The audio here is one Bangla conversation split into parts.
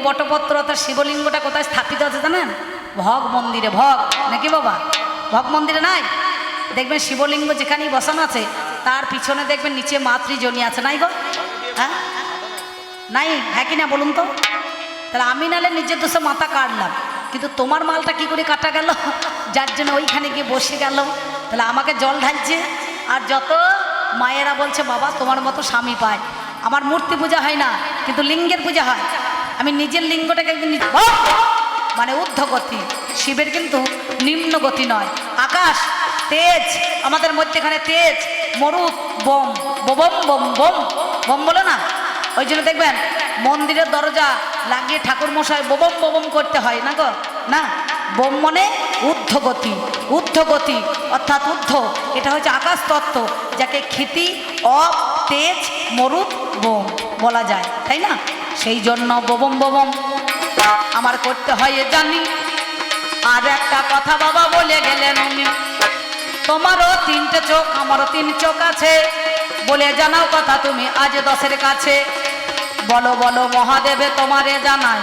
গৌরীর বটপত্র অর্থাৎ শিবলিঙ্গটা কোথায় স্থাপিত আছে জানেন? ভগ মন্দিরে। ভগ নাকি বাবা? ভগ মন্দিরে নাই? দেখবেন শিবলিঙ্গ যেখানেই বসানো আছে তার পিছনে দেখবেন নিচে মাতৃজনী আছে, নাই গো? হ্যাঁ নাই? হ্যাঁ কি না বলুন তো? তাহলে আমি নালে নিজের দোষে মাথা কাটলাম, কিন্তু তোমার মালটা কি করে কাটা গেল? যার জন্য ওইখানে গিয়ে বসে গেল। তাহলে আমাকে জল ঢালছে, আর যত মায়েরা বলছে বাবা তোমার মতো স্বামী পায়। আমার মূর্তি পূজা হয় না, কিন্তু লিঙ্গের পূজা হয়। আমি নিজের লিঙ্গটাকে মানে ঊর্ধ্বগতি, শিবের কিন্তু নিম্ন গতি নয়। আকাশ তেজ, আমাদের মধ্যেখানে তেজ, মরুত বোম, বোবম বোম বোম বোম বলো না? ওই জন্য দেখবেন মন্দিরের দরজা লাগিয়ে ঠাকুর মশাই বোবম বোবম করতে হয় না গো? না, বোম মানে ঊর্ধ্বগতি। ঊর্ধ্বগতি অর্থাৎ ঊর্ধ্ব, এটা হচ্ছে আকাশ তত্ত্ব, যাকে ক্ষিতি অপ তেজ মরুত বোম বলা যায়, তাই না? সেই জন্য বোবম বোবম আমার করতে হয় এ জানি। আর একটা কথা বাবা বলে গেলেন উনি, তোমারও তিনটে চোখ আমারও তিন চোখ আছে, বলে জানাও কথা তুমি আজ 10-এর কাছে। বলো বলো মহাদেবে তোমারে জানাই,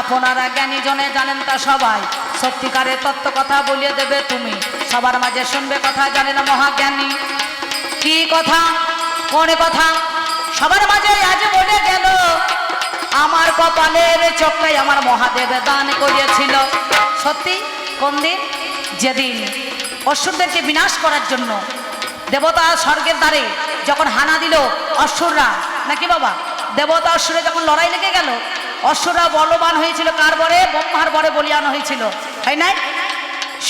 আপনারা জ্ঞানী জনে জানেন তা সবাই, সত্যিকারের তত্ত্ব কথা বলিয়ে দেবে তুমি, সবার মাঝে শুনবে কথা জানে না মহাজ্ঞানী। কি কথা? কোন কথা? সবার মাঝে আজ বলে গেল, আমার কপালের চোখটাই আমার মহাদেবে দান করিয়েছিল। সত্যি? কোন দিন? যেদিন অসুরদেরকে বিনাশ করার জন্য দেবতা স্বর্গের দ্বারে যখন হানা দিল অসুররা, নাকি বাবা? দেবতা অসুরে যখন লড়াই লেগে গেল, অসুররা বলবান হয়েছিল কার বরে? ব্রহ্মার বরে বলিয়ান হয়েছিল, তাই নাই?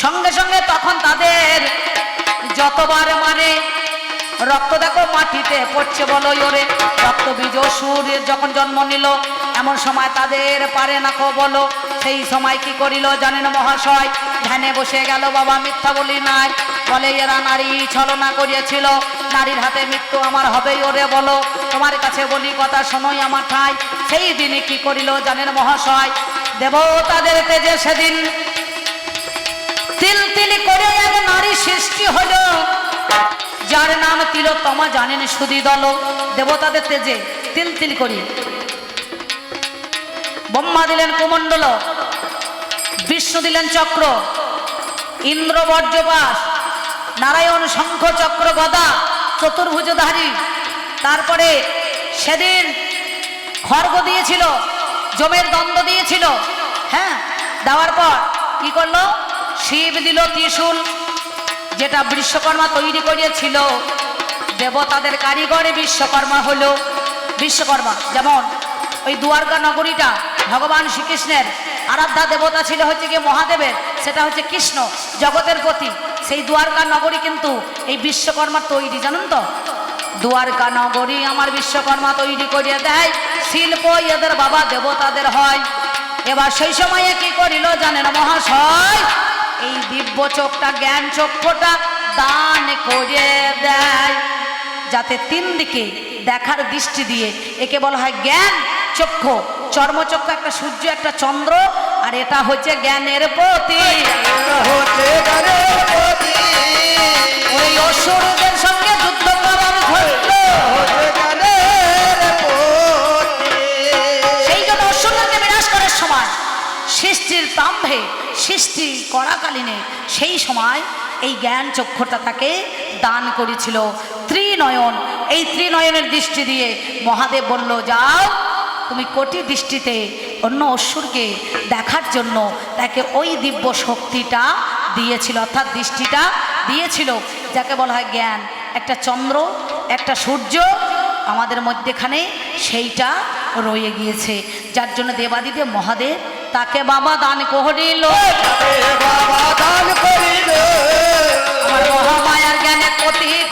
সঙ্গে সঙ্গে তখন তাদের যতবার মানে রক্ত দেখো মাটিতে পড়ছে বলো ওরে, রক্ত বীজ অসুর যখন জন্ম নিল, এমন সময় তাদের পারে না কো বলো। সেই সময় কি করিল জানেন মহাশয়? ধ্যানে বসে গেল বাবা, মিথ্যা বলি নাই, বলে এরা নারী ছলনা করিয়েছিল, নারীর হাতে মৃত্যু আমার হবেই ওরে বলো, তোমার কাছে বলি কথা শোনোই আমার ঠাই। সেই দিনে কি করিল জানেন মহাশয়? দেবতাদের তেজে সেদিন তিল তিল করে এক নারী সৃষ্টি হলো, যার নাম তিলোত্তমা, জানেন সুধী দল। দেবতাদের তেজে তিল তিল করি ব্রহ্মা দিলেন কুমণ্ডল, বিষ্ণু দিলেন চক্র, ইন্দ্র বজ্রপাশ, নারায়ণ শঙ্খ চক্র গদা চতুর্ভুজধারী। তারপরে সেদিন খড়গ দিয়েছিল, যমের দ্বন্দ্ব দিয়েছিল। হ্যাঁ, দেওয়ার পর কি করলো? শিব দিল ত্রিশূল, যেটা বিশ্বকর্মা তৈরি করিয়েছিল। দেবতাদের কারিগরে বিশ্বকর্মা হলো। বিশ্বকর্মা যেমন ওই দুয়ারকা নগরীটা ভগবান শ্রীকৃষ্ণের আরাধ্যা দেবতা ছিল হচ্ছে গিয়ে মহাদেবের, সেটা হচ্ছে কৃষ্ণ জগতের প্রতি। সেই দুয়ারকা নগরী কিন্তু এই বিশ্বকর্মার তৈরি, জানেন তো? দুয়ারকা নগরী আমার বিশ্বকর্মা তৈরি করিয়ে দেয়, শিল্প এদের বাবা দেবতাদের হয়। এবার সেই সময়ে কি করিল জানেন মহাশয়? এই দিব্য চোখটা, জ্ঞান চক্ষুটা দান করে দেয়, যাতে তিন দিকে দেখার দৃষ্টি দিয়ে, একে বলা হয় জ্ঞান চক্ষু। চর্মচক্ষু একটা সূর্য একটা চন্দ্র, আর এটা হচ্ছে জ্ঞানের প্রতি। ওই অসুরদের সঙ্গে যুদ্ধ করার ধরল, সেই জন্য অসুরদেরকে বিনাশ করার সময় সৃষ্টির প্রারম্ভে, সৃষ্টি করাকালীনে সেই সময় এই জ্ঞান চক্ষুটা তাকে দান করেছিল। ত্রিনয়ন, এই ত্রিনয়নের দৃষ্টি দিয়ে মহাদেব বলল যাও তুমি কোটি দৃষ্টিতে অন্য অসুরকে দেখার জন্য তাকে ওই দিব্য শক্তিটা দিয়েছিল, অর্থাৎ দৃষ্টিটা দিয়েছিল, যাকে বলা হয় জ্ঞান। একটা চন্দ্র একটা সূর্য আমাদের মধ্যেখানে সেইটা রয়ে গিয়েছে, যার জন্য দেবাদিদেব মহাদেব তাকে বাবা দান করিল। আমার মহামায়ার জ্ঞানের প্রতীক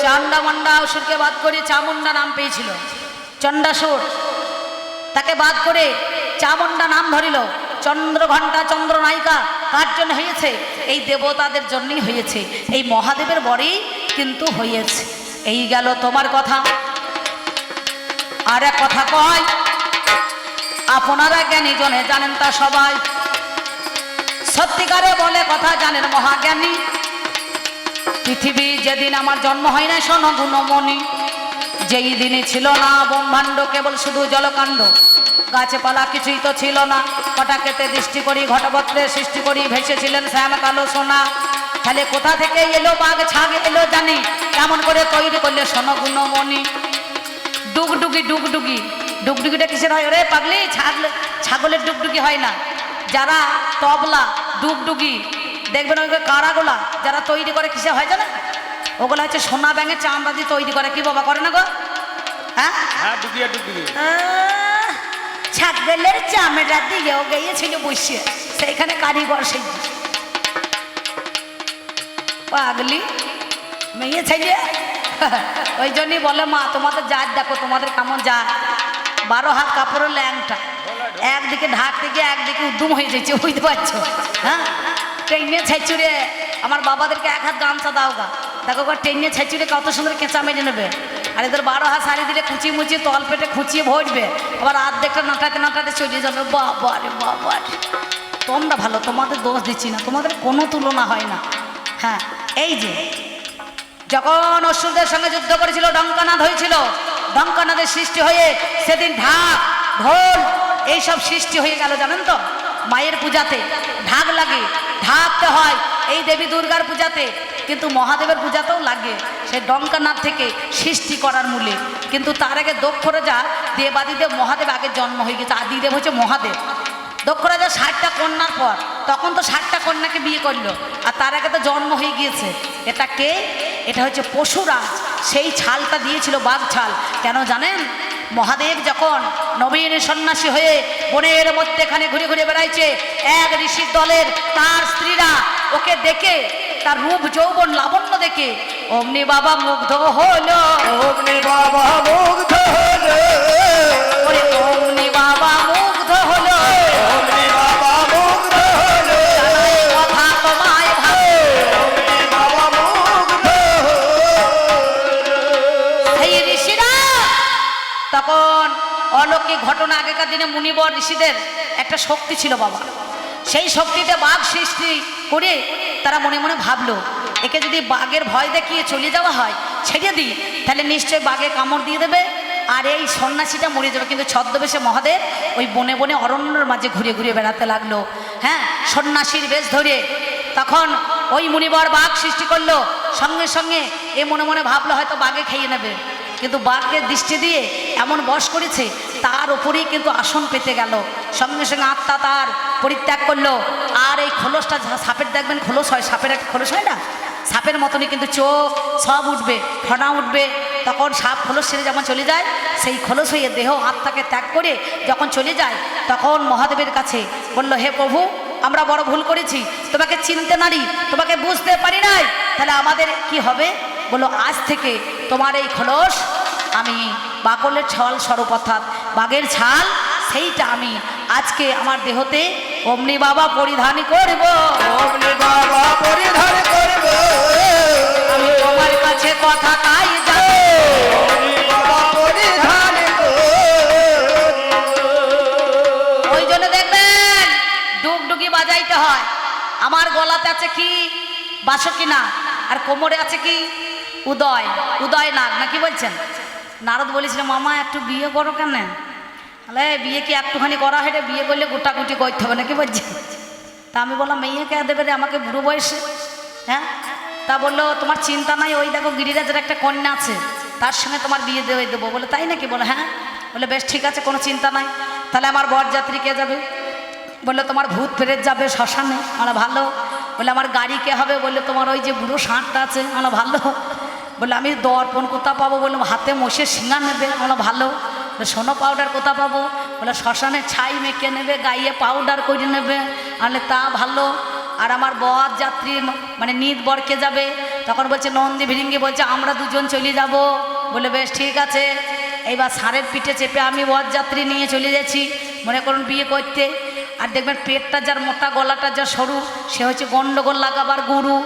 চান্ডামন্ডা অসুরকে বাদ করে চামুন্ডা নাম পেয়েছিল। চণ্ডাসুর তাকে বাদ করে চামুন্ডা নাম ধরিল। চন্দ্রঘণ্টা চন্দ্রনায়িকা কার জন্য হয়েছে? এই দেবতাদের জন্যই হয়েছে, এই মহাদেবের বরেই কিন্তু হয়েছে। এই গেল তোমার কথা। আর এক কথা কয়, আপনারা জ্ঞানী জনে জানেন তা সবাই, সত্যিকারে বলে কথা জানেন মহাজ্ঞানী। পৃথিবী যেদিন আমার জন্ম হয় না শোনো গুণমণি, যেই দিনে ছিল না ব্রহ্মাণ্ড, কেবল শুধু জলকাণ্ড, গাছপালা কিছুই তো ছিল না। কটাকেতে দৃষ্টি করি, ঘটপত্রে সৃষ্টি করি, ভেসেছিলেন শ্যাম কালো সোনা। তাহলে কোথা থেকে এলো বাঘ ছাগ এলো জানি, কেমন করে তৈরি করলে সোনা গুণমণি। ডুগডুগি ডুগডুগি, ডুগডুগিটা কিসের হয় রে পাগলি? ছাগলের ডুগডুগি হয় না। যারা তবলা ডুগডুগি দেখবেন ওই কারাগুলা যারা তৈরি করে কিসে হয় জানা? ওগুলো হচ্ছে সোনা ব্যাঙের চামড়া দিয়ে তৈরি করে। কি বাবা করে না গো? হ্যাঁ, ছাগলের চামড়া দিয়েও গিয়েছিল বসে, সেইখানে কারিগর সেই পাগলি মেয়ে ছেলে। ওই জন্যই বলে মা তোমাদের জাত দেখো, তোমাদের কেমন জাত। 12 হাত কাপড়ের ল্যাংটা, একদিকে ঢাকতে গিয়ে একদিকে উদ্যম হয়ে যাচ্ছে, বুঝতে পারছো? হ্যাঁ, ট্রেনে ছাইচুরে আমার বাবাদেরকে 1 হাত গামছা দাও গা, দেখো গা ট্রেনে ছাইচুরে কত সুন্দর কেঁচা মেরে নেবে। আর এদের 12 হাত শাড়ি দিলে খুঁচিয়ে মুচিয়ে তল পেটে খুঁচিয়ে ভরবে, আবার অর্ধেকটা নাটাতে নাটাতে চলে যাবে। বাবা রে বাবা, তোমরা ভালো, তোমাদের দোষ দিচ্ছি না, তোমাদের কোনো তুলনা হয় না। হ্যাঁ, এই যে যখন অসুরদের সঙ্গে যুদ্ধ করেছিল, ডঙ্কানাদ হয়েছিল, ডঙ্কানাদের সৃষ্টি হয়ে সেদিন ঢাক ঢোল এইসব সৃষ্টি হয়ে গেল। জানেন তো, মায়ের পূজাতে ঢাক লাগে, ঢাকতে হয় এই দেবী দুর্গার পূজাতে, কিন্তু মহাদেবের পূজাতেও লাগে। সেই ডঙ্কানাথ থেকে সৃষ্টি করার মূলে, কিন্তু তার আগে দক্ষ রাজা দেবাদিদেব মহাদেব আগে জন্ম হয়ে গেছে। আদিদেব হচ্ছে মহাদেব। দক্ষ রাজা 60টা কন্যার পর, তখন তো 60টা কন্যাকে বিয়ে করলো, আর তার আগে তো জন্ম হয়ে গিয়েছে। এটা কে? এটা হচ্ছে পশুরাজ। সেই ছালটা দিয়েছিল বাঘ ছাল। কেন জানেন? মহাদেব যখন নবীন সন্ন্যাসী হয়ে বনের মধ্যে এখানে ঘুরে ঘুরে বেড়াইছে, এক ঋষির দলের তার স্ত্রীরা ওকে দেখে, তার রূপ যৌবন লাবণ্য দেখে অমনি বাবা মুগ্ধ হলো, অমনি বাবা মুগ্ধ হলো, অমনি বাবা মুগ্ধ হলো, অমনি বাবা মুগ্ধ হলো, কথা তোমায় ভাবে, অমনি বাবা মুগ্ধ হলো। সেই ঋষিরা তখন অলৌকিক ঘটনা, আগেকার দিনে মুনিবর ঋষিদের একটা শক্তি ছিল বাবা, সেই শক্তিতে বাঘ সৃষ্টি করে তারা মনে মনে ভাবলো, একে যদি বাঘের ভয় দেখিয়ে চলে যাওয়া হয়, ছেড়ে দিই, তাহলে নিশ্চয়ই বাঘে কামড় দিয়ে দেবে আর এই সন্ন্যাসীটা মরে যাবে। কিন্তু ছদ্মবেশে মহাদেব ওই বনে বনে অরণ্যের মাঝে ঘুরে ঘুরে বেড়াতে লাগলো, হ্যাঁ, সন্ন্যাসীর বেশ ধরে। তখন ওই মুনিবর বাঘ সৃষ্টি করলো, সঙ্গে সঙ্গে এ মনে মনে ভাবলো হয়তো বাঘে খেয়ে নেবে, কিন্তু বাঘের দৃষ্টি দিয়ে এমন বশ করেছে, তার উপরেই কিন্তু আসন পেতে গেল। সঙ্গে সঙ্গে আত্মা তার পরিত্যাগ করলো। আর এই খোলসটা, সাপের দেখবেন খোলস হয়, সাপের একটা খোলস হয় না, সাপের মতনই কিন্তু চোখ সব উঠবে, ফনা উঠবে। তখন সাপ খোলস ছেড়ে যখন চলে যায়, সেই খোলস হয়ে দেহ আত্মাকে ত্যাগ করে যখন চলে যায়, তখন মহাদেবের কাছে বলল, হে প্রভু, আমরা বড় ভুল করেছি, তোমাকে চিনতে নারি, তোমাকে বুঝতে পারি নাই, তাহলে আমাদের কি হবে? বলো, আজ থেকে তোমার এই খোলস আমি বাকলের ছাল স্বরূপ, অর্থাৎ বাঘের ছাল, সেইটা আমি আজকে আমার দেহতে অমনি বাবা পরিধান করব, অমনি বাবা পরিধান করব, আমি তোমার কাছে কথা তাই যাবো, অমনি বাবা পরিধান করব। ওই জন্য দেখবেন ডুগডুগি বাজাইতে হয়। আমার গলাতে আছে কি? বাঁশকি নাগ। আর কোমরে আছে কি? উদয়, উদয় নাগ, নাকি বলছেন? নারদ বলেছিল, মামা একটু বিয়ে করো কেন? তাহলে বিয়ে কি একটুখানি করা হয় রে? বিয়ে করলে গোটাগুটি করতে হবে, নাকি বলছে? তা আমি বললাম, মেয়ে কে দেবে রে আমাকে বুড়ো বয়সে? হ্যাঁ, তা বললো, তোমার চিন্তা নাই, ওই দেখো গিরিরাজের একটা কন্যা আছে, তার সঙ্গে তোমার বিয়ে দিয়ে দেবো। বলে, তাই নাকি? বলে, হ্যাঁ। বলে, বেশ ঠিক আছে, কোনো চিন্তা নাই। তাহলে আমার বরযাত্রী কে যাবে? বললো, তোমার ভূত ফেরত যাবে শ্মশানে। আমরা ভালো। বলে, আমার গাড়ি কে হবে? বললে, তোমার ওই যে বুড়ো ষাঁড়টা আছে। আমরা ভালো। বলে, আমি দর্পণ কোথা পাবো? বললাম, হাতে মোষের শিঙা নেবে। আমরা ভালো। সোনো পাউডার কোথা পাবো? বলে, শ্মশানে ছাই মেখে নেবে, গাইয়ে পাউডার করে নেবে। আনলে তা ভালো। আর আমার বর যাত্রী মানে নিত বরকে যাবে। তখন বলছে, নন্দী ভিরিঙ্গি বলছে, আমরা দুজন চলে যাব। বলে, বেশ ঠিক আছে। এইবার ষাঁড়ের পিঠে চেপে আমি বরযাত্রী নিয়ে চলে যাচ্ছি, মনে করুন বিয়ে করতে। আর দেখবেন পেটটা যার মোটা, গলাটা যার সরু, সে হচ্ছে গন্ডগোল লাগাবার গুরু।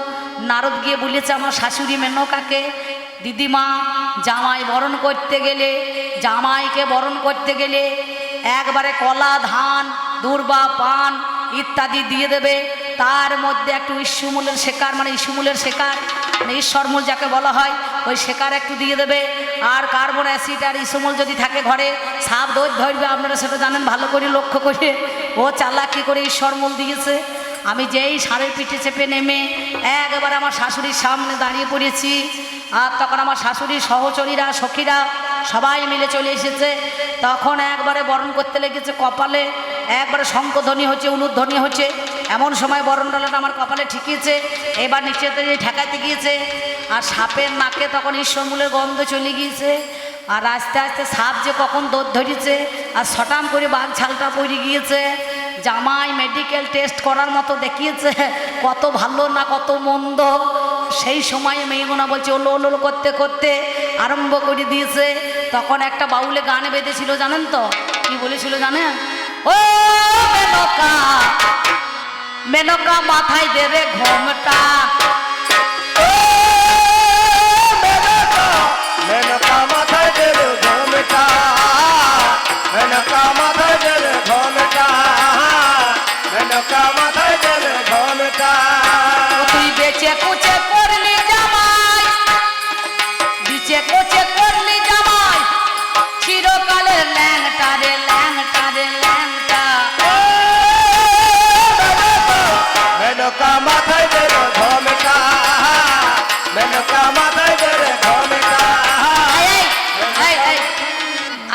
নারদ গিয়ে বলেছে আমার শাশুড়ি মেনকাকে, দিদিমা, জামাই বরণ করতে গেলে, জামাইকে বরণ করতে গেলে একবারে কলা, ধান, দূর্বা, পান ইত্যাদি দিয়ে দেবে। তার মধ্যে একটু ইস্যুমূলের শেকার, মানে ইস্যুমূলের শেকার, মানে ঈশ্বরমূল যাকে বলা হয়, ওই শেকার একটু দিয়ে দেবে। আর কার্বন অ্যাসিড আর ইস্যুমূল যদি থাকে ঘরে, সাপ দৌড় ধরবে, আপনারা সেটা জানেন ভালো করে লক্ষ্য করে। ও চালাকি করে ঈশ্বরমূল দিয়েছে। আমি যেই ষাঁড়ের পিঠে চেপে নেমে একবারে আমার শাশুড়ির সামনে দাঁড়িয়ে পড়েছি, আর তখন আমার শাশুড়ির সহচরীরা সখীরা সবাই মিলে চলে এসেছে। তখন একবারে বরণ করতে লেগেছে, কপালে একবারে শঙ্খধ্বনি হচ্ছে, উলুধ্বনি হচ্ছে। এমন সময় বরণ ডালাটা আমার কপালে ঠেকিয়েছে, এবার নিচেতে ঠেকাইতে গিয়েছে, আর সাপের নাকে তখন ঈশ্বরমূলের গন্ধ চলে গিয়েছে। আর আস্তে আস্তে সাপ যে কখন দৌড় ধরেছে, আর সটাম করে বাঘ ছালটা পড়ে গিয়েছে। জামাই মেডিকেল টেস্ট করার মতো দেখিয়েছে কত ভালো না কত মন্দ। সেই সময় মেয়েগুনা বলছে ওলো ওলো করতে করতে আরম্ভ করে দিয়েছে। তখন একটা বাউলে গান বেঁধেছিল, জানেন তো কি বলেছিল জানেন? ও মেনকা মেনকা মাথায় দে রে ঘোমটা, মেনকা মাথায় দেবে ঘোমটা, মেনকা মাথায় দেবে ঘোমটা, মেনকা মাথায় দেবে ঘোমটা। তুই বেচে কুচে করলি জামাই, বিচে কুচে করলি জামাই, চিরকালের ল্যাংটা রে ল্যাংটা রে ল্যাংটা। মেনকা মাথায় দেবে ঘোমটা, মেনকা মাথায় দেবে ঘোমটা।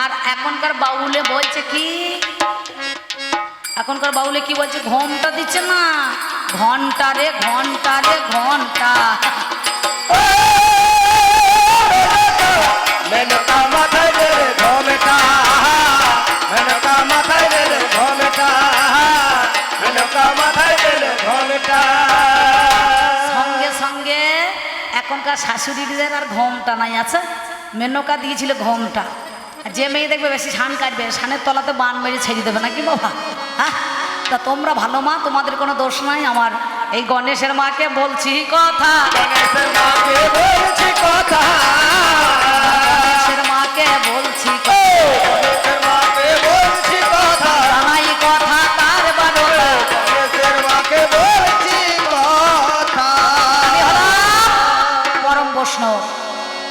আর এখনকার বাউলে বলছে কি, এখনকার বাউলে কি বলছে? ঘোমটা দিচ্ছে না, ঘন্টা রে ঘন্টা রে ঘন্টা। মেনকা মাথায় দেবে ঘোমটা, মেনকা মাথায় দেবে ঘোমটা, মেনকা মাথায় দেবে ঘোমটা। সঙ্গে সঙ্গে এখনকার শাশুড়িদের আর ঘোমটা নাই আছে, মেনকা দিয়েছিল ঘোমটা। আর যে মেয়ে দেখবে বেশি ছান কাটবে, ছানের তলাতে বান মেরে ছেড়ে দেবে নাকি বাবা? হ্যাঁ, তা তোমরা ভালো মা, তোমাদের কোনো দোষ নাই। আমার এই গণেশের মাকে বলছি কথা, গণেশের মাকে বলছি কথা, গণেশের মাকে বলছি কথা, গণেশের মাকে বলছি কথা, জানাই কথা তার বারোটা। গণেশের মাকে বলছি কথা। আমি হলাম পরম বৈষ্ণব,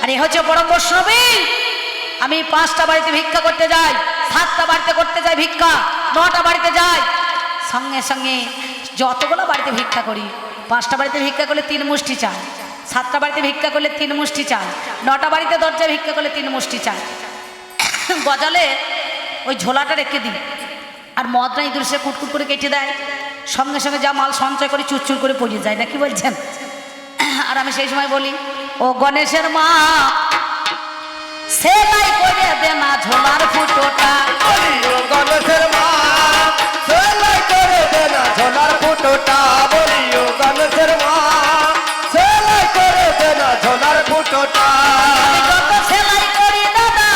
আর এ হচ্ছে পরম বৈষ্ণবী। আমি 5টা বাড়িতে ভিক্ষা করতে যাই, 7টা বাড়িতে করতে যাই ভিক্ষা, 9টা বাড়িতে যাই, সঙ্গে সঙ্গে যতগুলো বাড়িতে ভিক্ষা করি, 5টা বাড়িতে ভিক্ষা করলে 3 মুষ্টি চাল, 7টা বাড়িতে ভিক্ষা করলে 3 মুষ্টি চাল, 9টা বাড়িতে দরজায় ভিক্ষা করলে 3 মুষ্টি চাল। গজালে ওই ঝোলাটা রেখে দিই, আর মদরা ইঁদুর সে কুটকুট করে কেটে দেয়, সঙ্গে সঙ্গে যা মাল সঞ্চয় করে চুরচুর করে পড়িয়ে যায়, না কি বলছেন? আর আমি সেই সময় বলি, ও গণেশের মা সেলাই করে দে না ঝোলার ফুটোটা, বলিও গণেশের মা সেলাই করে দে না ঝোলার ফুটোটা, বলিও গণেশের মা সেলাই করে দে না ঝোলার ফুটোটা। আমি যত সেলাই করি দাদা,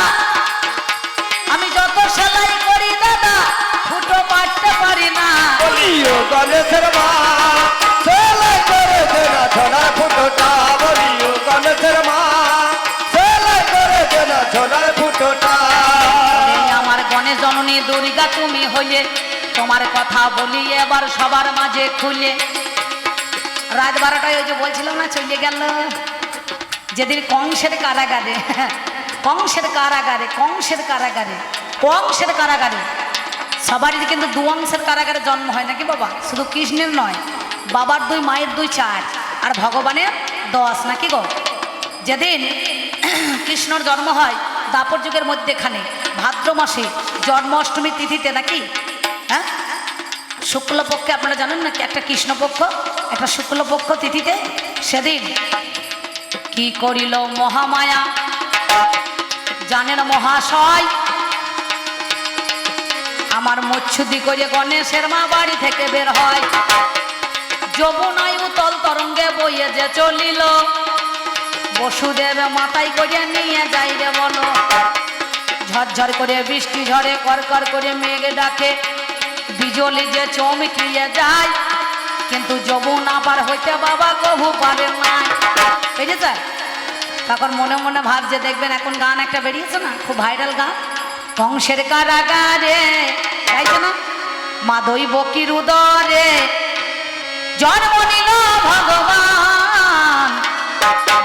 আমি যত সেলাই করি দাদা, ফুটো পারতে পারি না। বলিও গণেশের মা সেলাই করে দে না ঝোলার ফুটোটা, বলিও গণেশের মা সেলাই করে দে না ঝোলার ফুটোটা। এই আমার গণেশ জননী দুর্গা তুমি হইলে, তোমার কথা বলি এবার সবার মাঝে খুলে। রাত 12টায় ওই যে বলছিলাম না চলে গেল, যেদিন কংসের কারাগারে, কংসের কারাগারে, কংসের কারাগারে, কংসের কারাগারে সবারই কিন্তু 2 অংশের কারাগারে জন্ম হয় নাকি বাবা? শুধু কৃষ্ণের নয়, বাবার 2, মায়ের 2, 4, আর ভগবানের 10 নাকি গো? যেদিন কৃষ্ণর জন্ম হয় দাপর যুগের মধ্যেখানে ভাদ্র মাসে জন্মাষ্টমী তিথিতে নাকি, হ্যাঁ, শুক্লপক্ষে, আপনারা জানেন নাকি একটা কৃষ্ণপক্ষ একটা শুক্লপক্ষ তিথিতে, সেদিন কি করিল মহামায়া জানেন মহাশয়, আমার মচ্ছুদি করে গণেশের মা বাড়ি থেকে বের হয়, যমুনায় উতল তরঙ্গে বইয়ে যে চলিল, বসুদেব মাথায় করে নিয়ে যাই রে বলো, ঝরঝর করে বৃষ্টি ঝরে, করকর করে মেঘ ডাকে, বিজলি যে চমকিয়ে যায়, কিন্তু যমুনা পার হইতে বাবা কভু পারে নাই। বুঝেছে? তখন মনে মনে ভাবছে, দেখবেন এখন গান একটা বেরিয়েছে না, খুব ভাইরাল গান, কংসের কারাগারে, তাইছে না, মা দৈব কি উদরে জন্ম নিল ভগবান।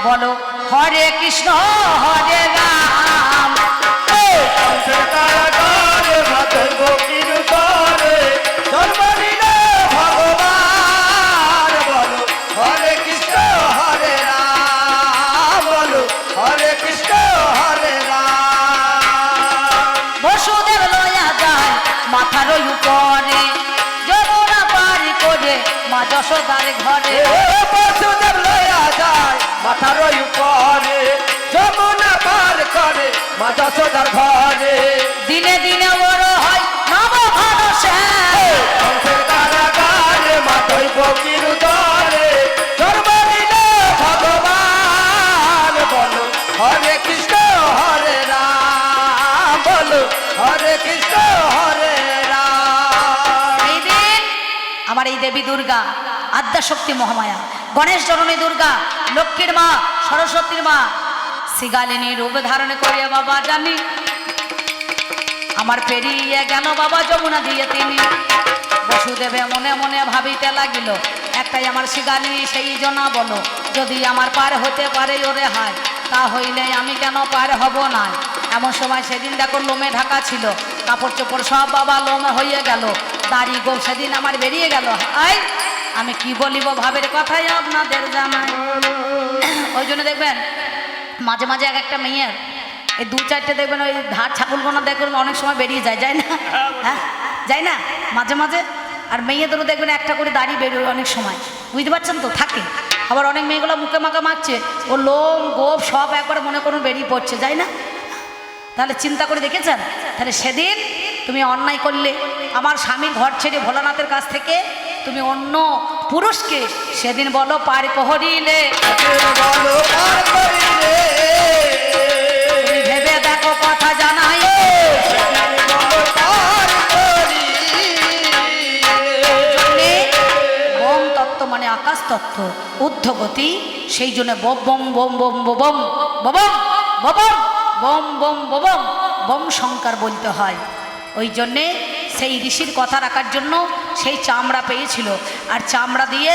বলো হরে কৃষ্ণ হরে রাম। কংসের কারাগারে মাতঙ্গ কিরুতরে জন্ম নিল ভগবান। বলো হরে কৃষ্ণ হরে রাম, বলো হরে কৃষ্ণ হরে রাম। বসুদেব লয়া যায় মাথার উপরে, যমুনা পার করে মা যশোদার ঘরে। বসুদেব লয়া যায় মাথার উপরে, যমুনা পার করে মা যশোদার ঘরে। দিনে দিনে বড় হয় নব ভারসে, কংসের কারাগারে মাতঙ্গ কিরুতরে জন্ম নিল ভগবান। বলো হরে কৃষ্ণ হরে রাম, বলো হরে কৃষ্ণ হরে রাম। এই দিন আমার এই দেবী দুর্গা আদ্যাশক্তি মহামায়া, গণেশ জননী দুর্গা, লক্ষ্মীর মা, সরস্বতীর মা শ্রীগালিনী রূপ ধারণ করিয়া বাবা জানি আমার পেরিয়ে গেল বাবা যমুনা দিয়ে তিনি। বসুদেবে মনে মনে ভাবিতে লাগিল, একটাই আমার শ্রীগালিনী সেই জনা বলো, যদি আমার পার হতে পারে ওরে হায়, তা হইলে আমি কেন পার হব না। এমন সময় সেদিন দেখো লোমে ঢাকা ছিল, কাপড় চোপড় সব বাবা লোমে হয়ে গেল, দাড়ি গোপ সেদিন আমার বেরিয়ে গেল। আয় আমি কি বলিব ভাবের কথাই আপনাদের জানাই। ওই জন্য দেখবেন মাঝে মাঝে এক একটা মেয়ের এই দু চারটে দেখবেন ওই ধার ছাগলগোনা দেখবেন অনেক সময় বেরিয়ে যায়, যায় না? হ্যাঁ যায় না মাঝে মাঝে। আর মেয়েদেরও দেখবেন একটা করে দাড়ি বেরোয় অনেক সময়, বুঝতে পারছেন তো, থাকে। আবার অনেক মেয়েগুলো মুখে মাখা মাখছে, ও লোম গোপ সব একবার মনে করুন বেরিয়ে পড়ছে, যায় না? তাহলে চিন্তা করে দেখেছেন? তাহলে সেদিন তুমি অন্যায় করলে, আমার স্বামীর ঘর ছেড়ে ভোলানাথের কাছ থেকে তুমি অন্য পুরুষকে সেদিন বলো পার করিলে, বলো পার করিলে, তুমি ভেবে দেখো কথা জানাই, বলো পার করিলে। বোম তত্ত্ব মানে আকাশ তত্ত্ব, ঊর্ধ্বগতি, সেই জন্য বম বম বম বম বম বম বম বম বম বম বম শঙ্কর বলতে হয়। ওই জন্যে সেই ঋষির কথা রাখার জন্য সেই চামড়া পেয়েছিল, আর চামড়া দিয়ে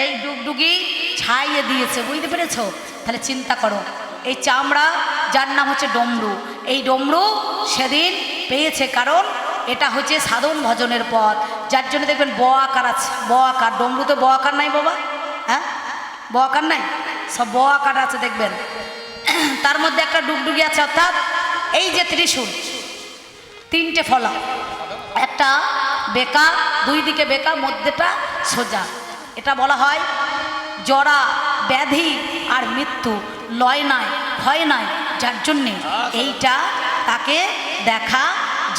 এই ডুগডুগি ছাইয়ে দিয়েছে, বুঝতে পেরেছ? তাহলে চিন্তা করো, এই চামড়া যার নাম হচ্ছে ডমরু, এই ডমরু সেদিন পেয়েছে, কারণ এটা হচ্ছে সাধন ভজনের পথ, যার জন্য দেখবেন ব আকার আছে, ব আকার। ডমরুতে ব আকার নাই বাবা, হ্যাঁ ব আকার নাই, সব ব আকার আছে দেখবেন। তার মধ্যে একটা ডুগডুগি আছে, অর্থাৎ এই যে ত্রিশূল, তিনটে ফলা, একটা বেকা, দুই দিকে বেকা, মধ্যেটা সোজা। এটা বলা হয় জরা ব্যাধি আর মৃত্যু লয় নাই ভয় নাই, যার জন্যে এইটা তাকে দেখা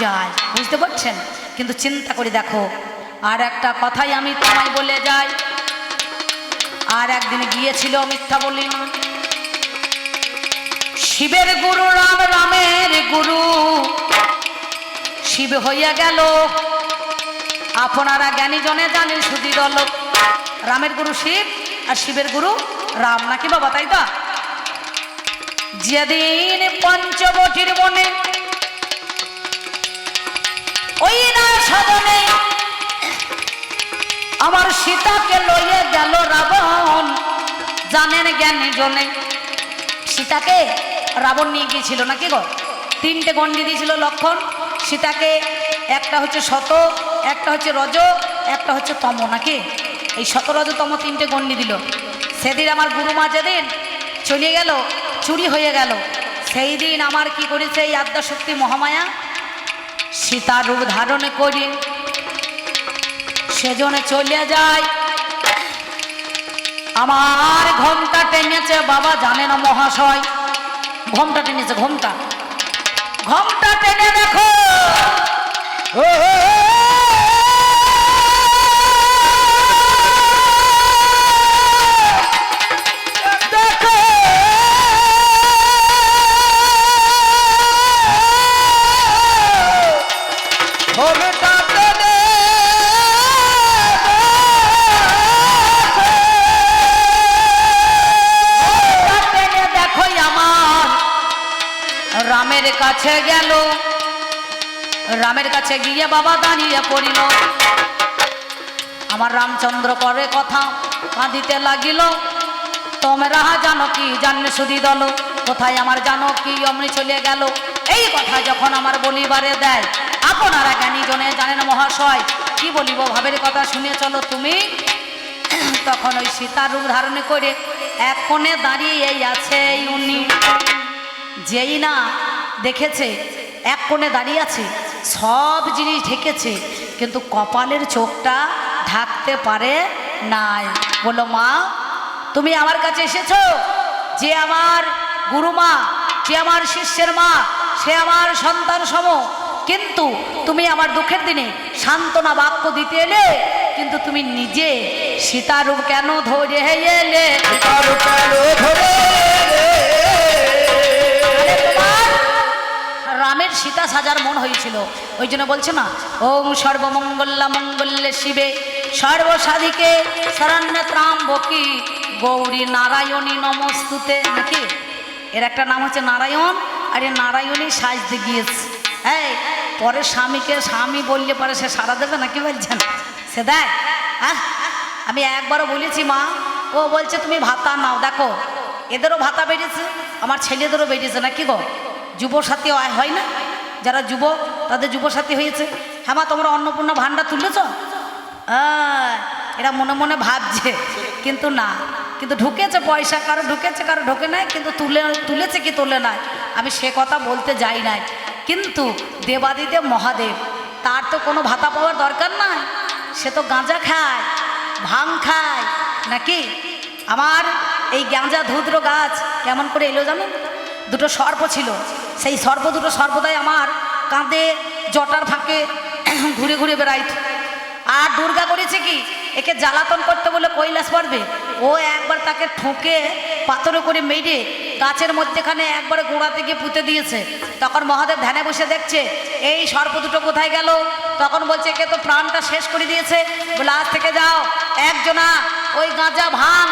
যায়, বুঝতে পারছেন? কিন্তু চিন্তা করে দেখো, আর একটা কথাই আমি তোমায় বলে যাই। আর একদিন গিয়েছিল, মিথ্যা বলি না, শিবের গুরু রাম, রামের গুরু শিব হইয়া গেল। আপনারা জ্ঞানী জনে জানেন শুধু দল, রামের গুরু শিব আর শিবের গুরু রাম, নাকি বাবা? তাই তো। যেদিন পঞ্চবটির বনে ওই না সাধনে আমার সীতাকে লইয়া গেল রাবণ, জানেন জ্ঞানী জনে। সীতাকে রাবণ নিয়ে গিয়েছিল নাকি গো, তিনটে গণ্ডি দিয়েছিল লক্ষণ সীতাকে, একটা হচ্ছে শত, একটা হচ্ছে রজ, একটা হচ্ছে তম, নাকি? এই শত রজ তম তিনটে গণ্ডি দিল। সেদিন আমার গুরুমা যেদিন চলে গেল, চুরি হয়ে গেল, সেই দিন আমার কি করেছে এই আদ্যাশক্তি মহামায়া, সীতার রূপ ধারণ করে সেজনে চলে যায়। আমার ঘোমটা টেনেছে বাবা, জানে না মহাশয়, ঘোমটা টেনেছে, ঘোমটা, ঘোমটা টেনে দেখো দেখো রামের কাছে গেল, রামের কাছে গিয়ে বাবা দাঁড়িয়ে পড়িল। আমার রামচন্দ্র করে কথা কাঁদিতে লাগিল, তোমরা জানো কি জানলে সুদি দল, কোথায় আমার জানো কি অমনি চলে গেল। এই কথা যখন আমার বলিবারে দেয়, আপনারা জ্ঞানী জনে জানেন মহাশয়, কি বলিব ভাবের কথা শুনে চলো তুমি। তখন ওই সীতার রূপ ধারণ করে এক কোণে দাঁড়িয়ে এই আছে এই উনি, যেই না দেখেছে এক কোণে দাঁড়িয়ে আছে, সব জিনিস ঢেকেছে কিন্তু কপালের চোখটা ঢাকতে পারে নাই। বলো মা তুমি আমার কাছে এসেছো, যে আমার গুরুমা, যে আমার শিষ্যের মা, সে আমার সন্তান সম, কিন্তু তুমি আমার দুঃখের দিনে সান্ত্বনা বাক্য দিতে এলে, কিন্তু তুমি নিজে সীতারূপ কেন ধরে এলে? সীতারূপ কেন ধরে এলে? আরে তোমার রামের সীতা সাজার মন হয়েছিল, ওই জন্য বলছে না, ওম সর্বমঙ্গলা মঙ্গলে শিবে সর্বসাধিকে শরণ্যে ত্রাম্বকী গৌরী নারায়ণী নমস্তুতে, নাকি এর একটা নাম হচ্ছে নারায়ণ, আর এ নারায়ণী সাজতে গিয়েছে। এই পরে স্বামীকে স্বামী বললে পরে সে সারা দেবে নাকি বলছেন? সে দেখ, আমি একবারও বলেছি মা, ও বলছে তুমি ভাতা নাও, দেখো এদেরও ভাতা বেরিয়েছে, আমার ছেলেদেরও বেরিয়েছে, নাকি গো? যুবসাথী হয় না, যারা যুবক তাদের যুবসাথী হয়েছে। হ্যাঁ মা তোমরা অন্নপূর্ণা ভাণ্ডার তুলেছ? এরা মনে মনে ভাবছে, কিন্তু না, কিন্তু ঢুকেছে পয়সা, কারো ঢুকেছে কারো ঢোকে নাই, কিন্তু তুলেছে কি তোলে নাই আমি সে কথা বলতে যাই নাই। কিন্তু দেবাদিদেব মহাদেব, তার তো কোনো ভাতা পাওয়ার দরকার নাই, সে তো গাঁজা খায়, ভাং খায়, নাকি? আমার এই গাঁজা ধুদ্র গাছ কেমন করে এলো জানেন? দুটো সর্প ছিল, সেই সর্প দুটো সর্বদাই আমার কাঁধে জটার ফাঁকে ঘুরে ঘুরে বেড়াইত। আর দুর্গা করেছে কি, একে জ্বালাতন করতে বলে কৈলাস পড়বে, ও একবার তাকে ঠুকে পাথরে করে মেরে গাছের মধ্যেখানে একবারে গোড়াতে গিয়ে পুঁতে দিয়েছে। তখন মহাদেব ধ্যানে বসে দেখছে এই সর্প দুটো কোথায় গেল, তখন বলছে একে তো প্রাণটা শেষ করে দিয়েছে, বলে আজ থেকে যাও একজনা ওই গাঁজা ভাঙ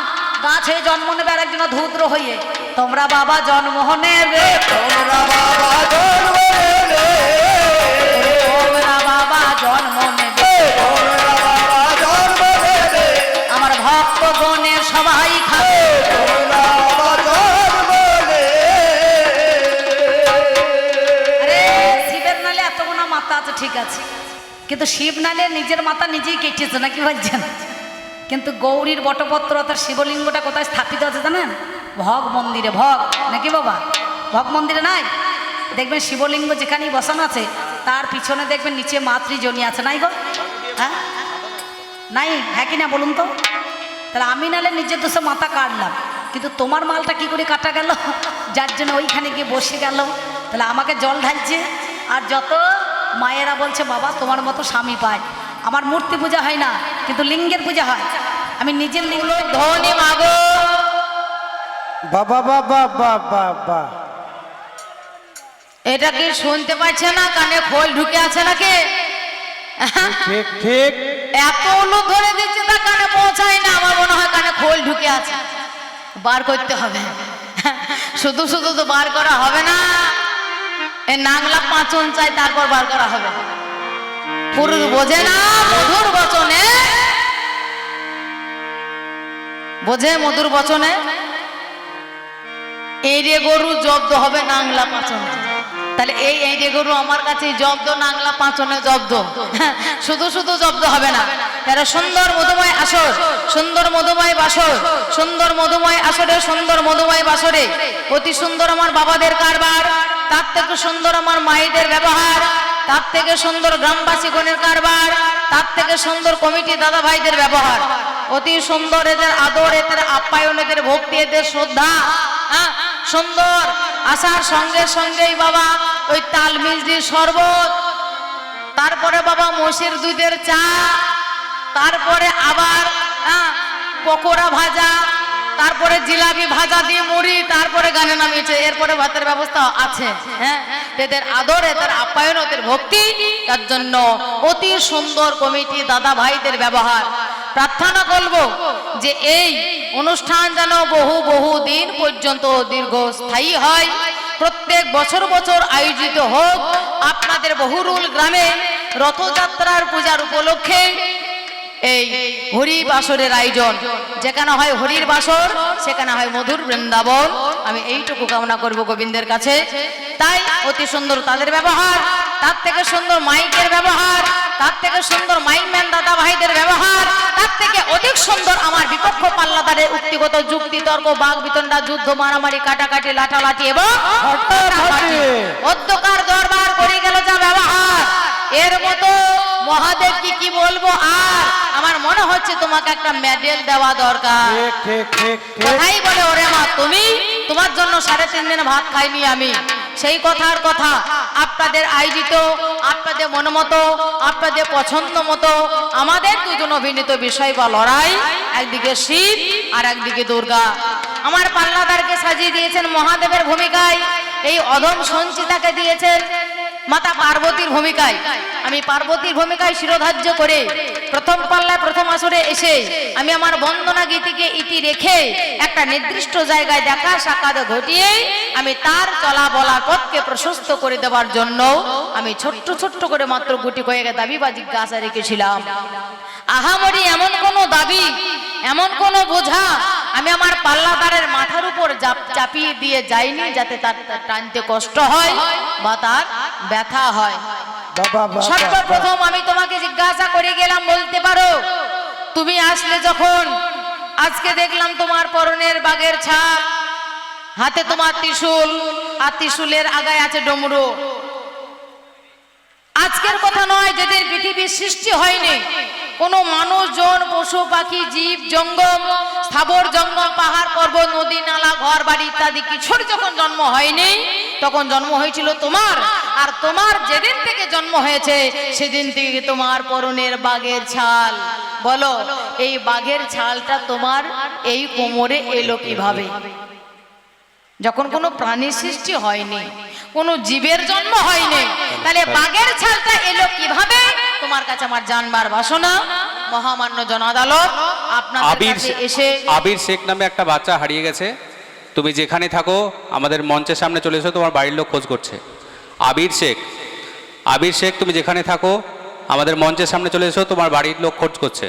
গাছ হয়ে জন্ম নেবে, আর একজনা ধূদ্র হয়ে তোমরা বাবা জন্ম নেবে, তোমরা বাবা জন্ম নেবে, তোমরা বাবা জন্ম নেবে, তোমরা বাবা জন্ম নেবে, আমার ভক্ত গণের সবাই খাবে, তোমরা বাবা জন্ম নেবে। আরে শিবের নালে এত গুণা মাথা আছে ঠিক আছে, কিন্তু শিব নালে নিজের মাথা নিজেই কেটেছে, নাকি বলছেন? কিন্তু গৌরীর বটপত্র অর্থাৎ শিবলিঙ্গটা কোথায় স্থাপিত আছে জানেন? ভগ মন্দিরে, ভগ নাকি বাবা, ভগ মন্দিরে নাই দেখবেন শিবলিঙ্গ যেখানেই বসানো আছে তার পিছনে দেখবেন নিচে মাতৃজনী আছে, নাই গো? হ্যাঁ নাই, হ্যাঁ কি না বলুন তো? তাহলে আমি নালে নিজের দোষে মাথা কাটলাম, কিন্তু তোমার মালটা কি করে কাটা গেল? যার জন্য ওইখানে গিয়ে বসে গেল, তাহলে আমাকে জল ঢালছে। আর যত মায়েরা বলছে বাবা তোমার মতো স্বামী পায়, আমার মূর্তি পূজা হয় না কিন্তু লিঙ্গের পূজা হয়, আমি নিজের লিঙ্গ ধনী মাগো। বাবা বাবা বাবা বাবা, এটা কি শুনতে পাচ্ছে না? কানে খোল ঢুকে আছে নাকি? ঠিক ঠিক, এত লোক ধরে দিচ্ছে তা কানে পৌঁছায় না, আমার মনে হয় কানে খোল ঢুকে আছে, বার করতে হবে। শুধু শুধু তো বার করা হবে না, এ নাংলা পাঁচন চাই তারপর বার করা হবে। পুরুষ বোঝে না মধুর বচনে, বোঝে মধুর বচনে, এই রে গরু জব্দ হবে নাংলা পাঁচনে, তাহলে এই রে গরু আমার কাছে জব্দ, নাংলা পাঁচনে জব্দ, শুধু শুধু জব্দ হবে না। তারা সুন্দর মধুময় আসর, সুন্দর মধুময় বাসর, সুন্দর মধুময় আসরে, সুন্দর মধুময় বাসরে অতি সুন্দর আমার বাবাদের কারবার, তার থেকে সুন্দর আমার মায়েদের ব্যবহার, তার থেকে সুন্দর গ্রামবাসী গণের কারবার, তার থেকে সুন্দর কমিটি দাদা ভাইদের ব্যবহার, অতি সুন্দর এদের আদর, এদের আপ্যায়ন, এদের ভক্তি, এদের শ্রদ্ধা, সুন্দর আসার সঙ্গে সঙ্গেই বাবা ওই তাল মিষ্টির শরবত, তারপরে বাবা মোষের দুধের চা, তারপরে আবার পকোড়া ভাজা, তারপরে জিলাপি ভাজা দিয়ে মুড়ি, তারপরে গানে নামিয়েছে, এরপরে ভাতের ব্যবস্থা আছে। হ্যাঁ, এদের আদর, এদের আপ্যায়ন, এদের ভক্তি, তার জন্য অতি সুন্দর কমিটি দাদা ভাইদের ব্যবহার। প্রার্থনা করব যে এই অনুষ্ঠান যেন বহু বহু দিন পর্যন্ত দীর্ঘস্থায়ী হয়, প্রত্যেক বছর বছর আয়োজিত হোক। আপনাদের বহুরুল গ্রামে রথযাত্রার পূজার উপলক্ষে এই হরি বাসরের আয়োজন। যেখানে হয় হরির বাসর সেখানে হয় মধুর বৃন্দাবন। আমি এইটুকু কামনা করব গোবিন্দের কাছে। তাই অতি সুন্দর তাদের ব্যবহার, তার থেকে সুন্দর মাইকের ব্যবহার, তার থেকে সুন্দর মাইকম্যান দাদা ভাইদের ব্যবহার, তার থেকে অধিক সুন্দর আমার বিপক্ষ পাল্লাদারের উক্তিগত যুক্তি তর্ক বাঘ বিতণ্ডা যুদ্ধ মারামারি কাটাকাটি লাঠালাঠি এবং অধ্যকার দরবার করে গেল যা ব্যবহার, এর মতো মহাদেব কি বলবো। আর আমার মনে হচ্ছে তোমাকে একটা মেডেল দেওয়া দরকার। কোথায় বলে ওরে মা তুমি, তোমার জন্য 3.5 দিন ভাত খাইনি আমি। সেই কথার কথা আপনাদের আয়োজিত, আপনাদের মনমতো, আপনাদের পছন্দ মতো আমাদের দুজন অভিনীত বিষয় বা লড়াই, একদিকে শিব আর একদিকে দুর্গা। আমার পাল্লাদারকে সাজিয়ে দিয়েছেন মহাদেবের ভূমিকায়, এই অধম সঞ্চিতাকে দিয়েছেন মাতা পার্বতীর ভূমিকায়। আমি পার্বতীর ভূমিকায় শিরোধার্য করে প্রথম পাল্লায় প্রথম আসরে এসে আমি আমার বন্দনা গীতিকে ইতি রেখে একটা নির্দিষ্ট জায়গায় দেখা সাক্ষাৎ ঘটিয়ে আমি তার চলা বলার পথকে প্রশস্ত করে দেওয়ার জন্য আমি ছোট্ট ছোট্ট করে মাত্র গুটি কয়েক দাবি বা জিজ্ঞাসা রেখেছিলাম। আহামরি এমন কোন দাবি, এমন কোন বোঝা আমি আমার পাল্লাদারের মাথার উপর চাপিয়ে দিয়ে যাইনি যাতে তার টানতে কষ্ট হয় বা তার ব্যথা হয়। সর্বপ্রথম আমি তোমাকে জিজ্ঞাসা করে গেলাম, বলতে পারো তুমি আসলে যখন, আজকে দেখলাম তোমার পরনের বাঘের ছাপ, হাতে তোমার ত্রিশূল, আর ত্রিশূলের আগায় আছে ডমরু। আজকের কথা নয়, যেদিন পৃথিবীর সৃষ্টি হয়নি কোনো মানুষজন পশু পাখি জীব জঙ্গম স্থাবর জঙ্গল পাহাড় পর্বত নদী নালা ঘর বাড়ি ইত্যাদি কিছুর যখন জন্ম হয়নি তখন জন্ম হয়েছিল তোমার। আর তোমার যেদিন থেকে জন্ম হয়েছে সেদিন থেকে তোমার পরনের বাঘের ছাল। বলো এই বাঘের ছালটা তোমার এই কোমরে এলো কিভাবে? যখন কোনো প্রাণী সৃষ্টি হয়নি, কোনো জীবের জন্ম হয়নি, তাহলে বাঘের ছালটা এলো কিভাবে? তোমার কাছে আমার জানবার বাসনা। মহামান্য জন আদালত আপনাদের কাছে এসে আবির শেখ নামে একটা বাচ্চা হারিয়ে গেছে। তুমি যেখানে থাকো আমাদের মঞ্চের সামনে চলে এসো, তোমার বাড়ির লোক খোঁজ করছে। আবির শেখ, আবির শেখ তুমি যেখানে থাকো আমাদের মঞ্চের সামনে চলে এসো, তোমার বাড়ির লোক খোঁজ করছে।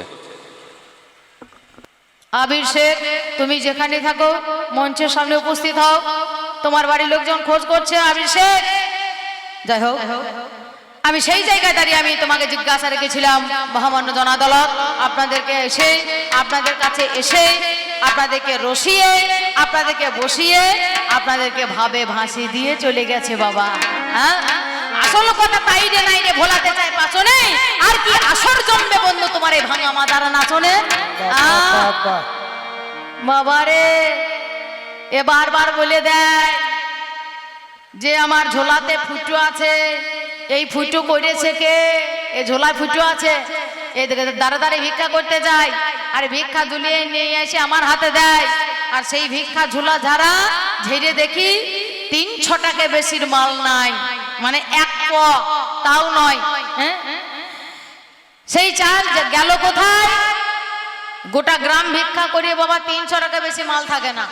আবির শেখ তুমি যেখানে থাকো মঞ্চের সামনে উপস্থিত হও, তোমার বাড়ির লোকজন খোঁজ করছে। আবির শেখ, যাই হোক আমি সেই জায়গায় দাঁড়িয়ে আমি তোমাকে জিজ্ঞাসা রেখেছিলাম। মহামান্য জন আদালত আপনাদেরকে এসে, আপনাদের কাছে এসে আপনাদেরকে রসিয়ে, আপনাদেরকে বসিয়ে, আপনাদেরকে ভাবে ভাসি দিয়ে চলে গেছে বাবা। হ্যাঁ, আসল কথা তাই রে নাই রে ভোলাতে চাই পাচনে, আর কি আসর জমবে বন্ধু তোমার এই ভাঙা মাদার নাচনে। বাবারে এ বারবার বলে দেয় যে আমার ঝোলাতে ফুটো আছে, এই ফুটো করেছে কে? এ ঝোলায় ফুটো আছে, এই দাঁড়াদাঁড়ি ভিক্ষা করতে যায় আর ভিক্ষা ঝুলিয়ে নিয়ে এসে আমার হাতে দেয়। আর সেই ভিক্ষা ঝুলা ঝাড়া ঝেড়ে দেখি 3-6 টাকা বেশির মাল নাই, মানে 1 প তাও নয়। হ্যাঁ, সেই চাল গেল কোথায়? গোটা গ্রাম ভিক্ষা করিয়ে বাবা 300 টাকা বেশি মাল থাকে না।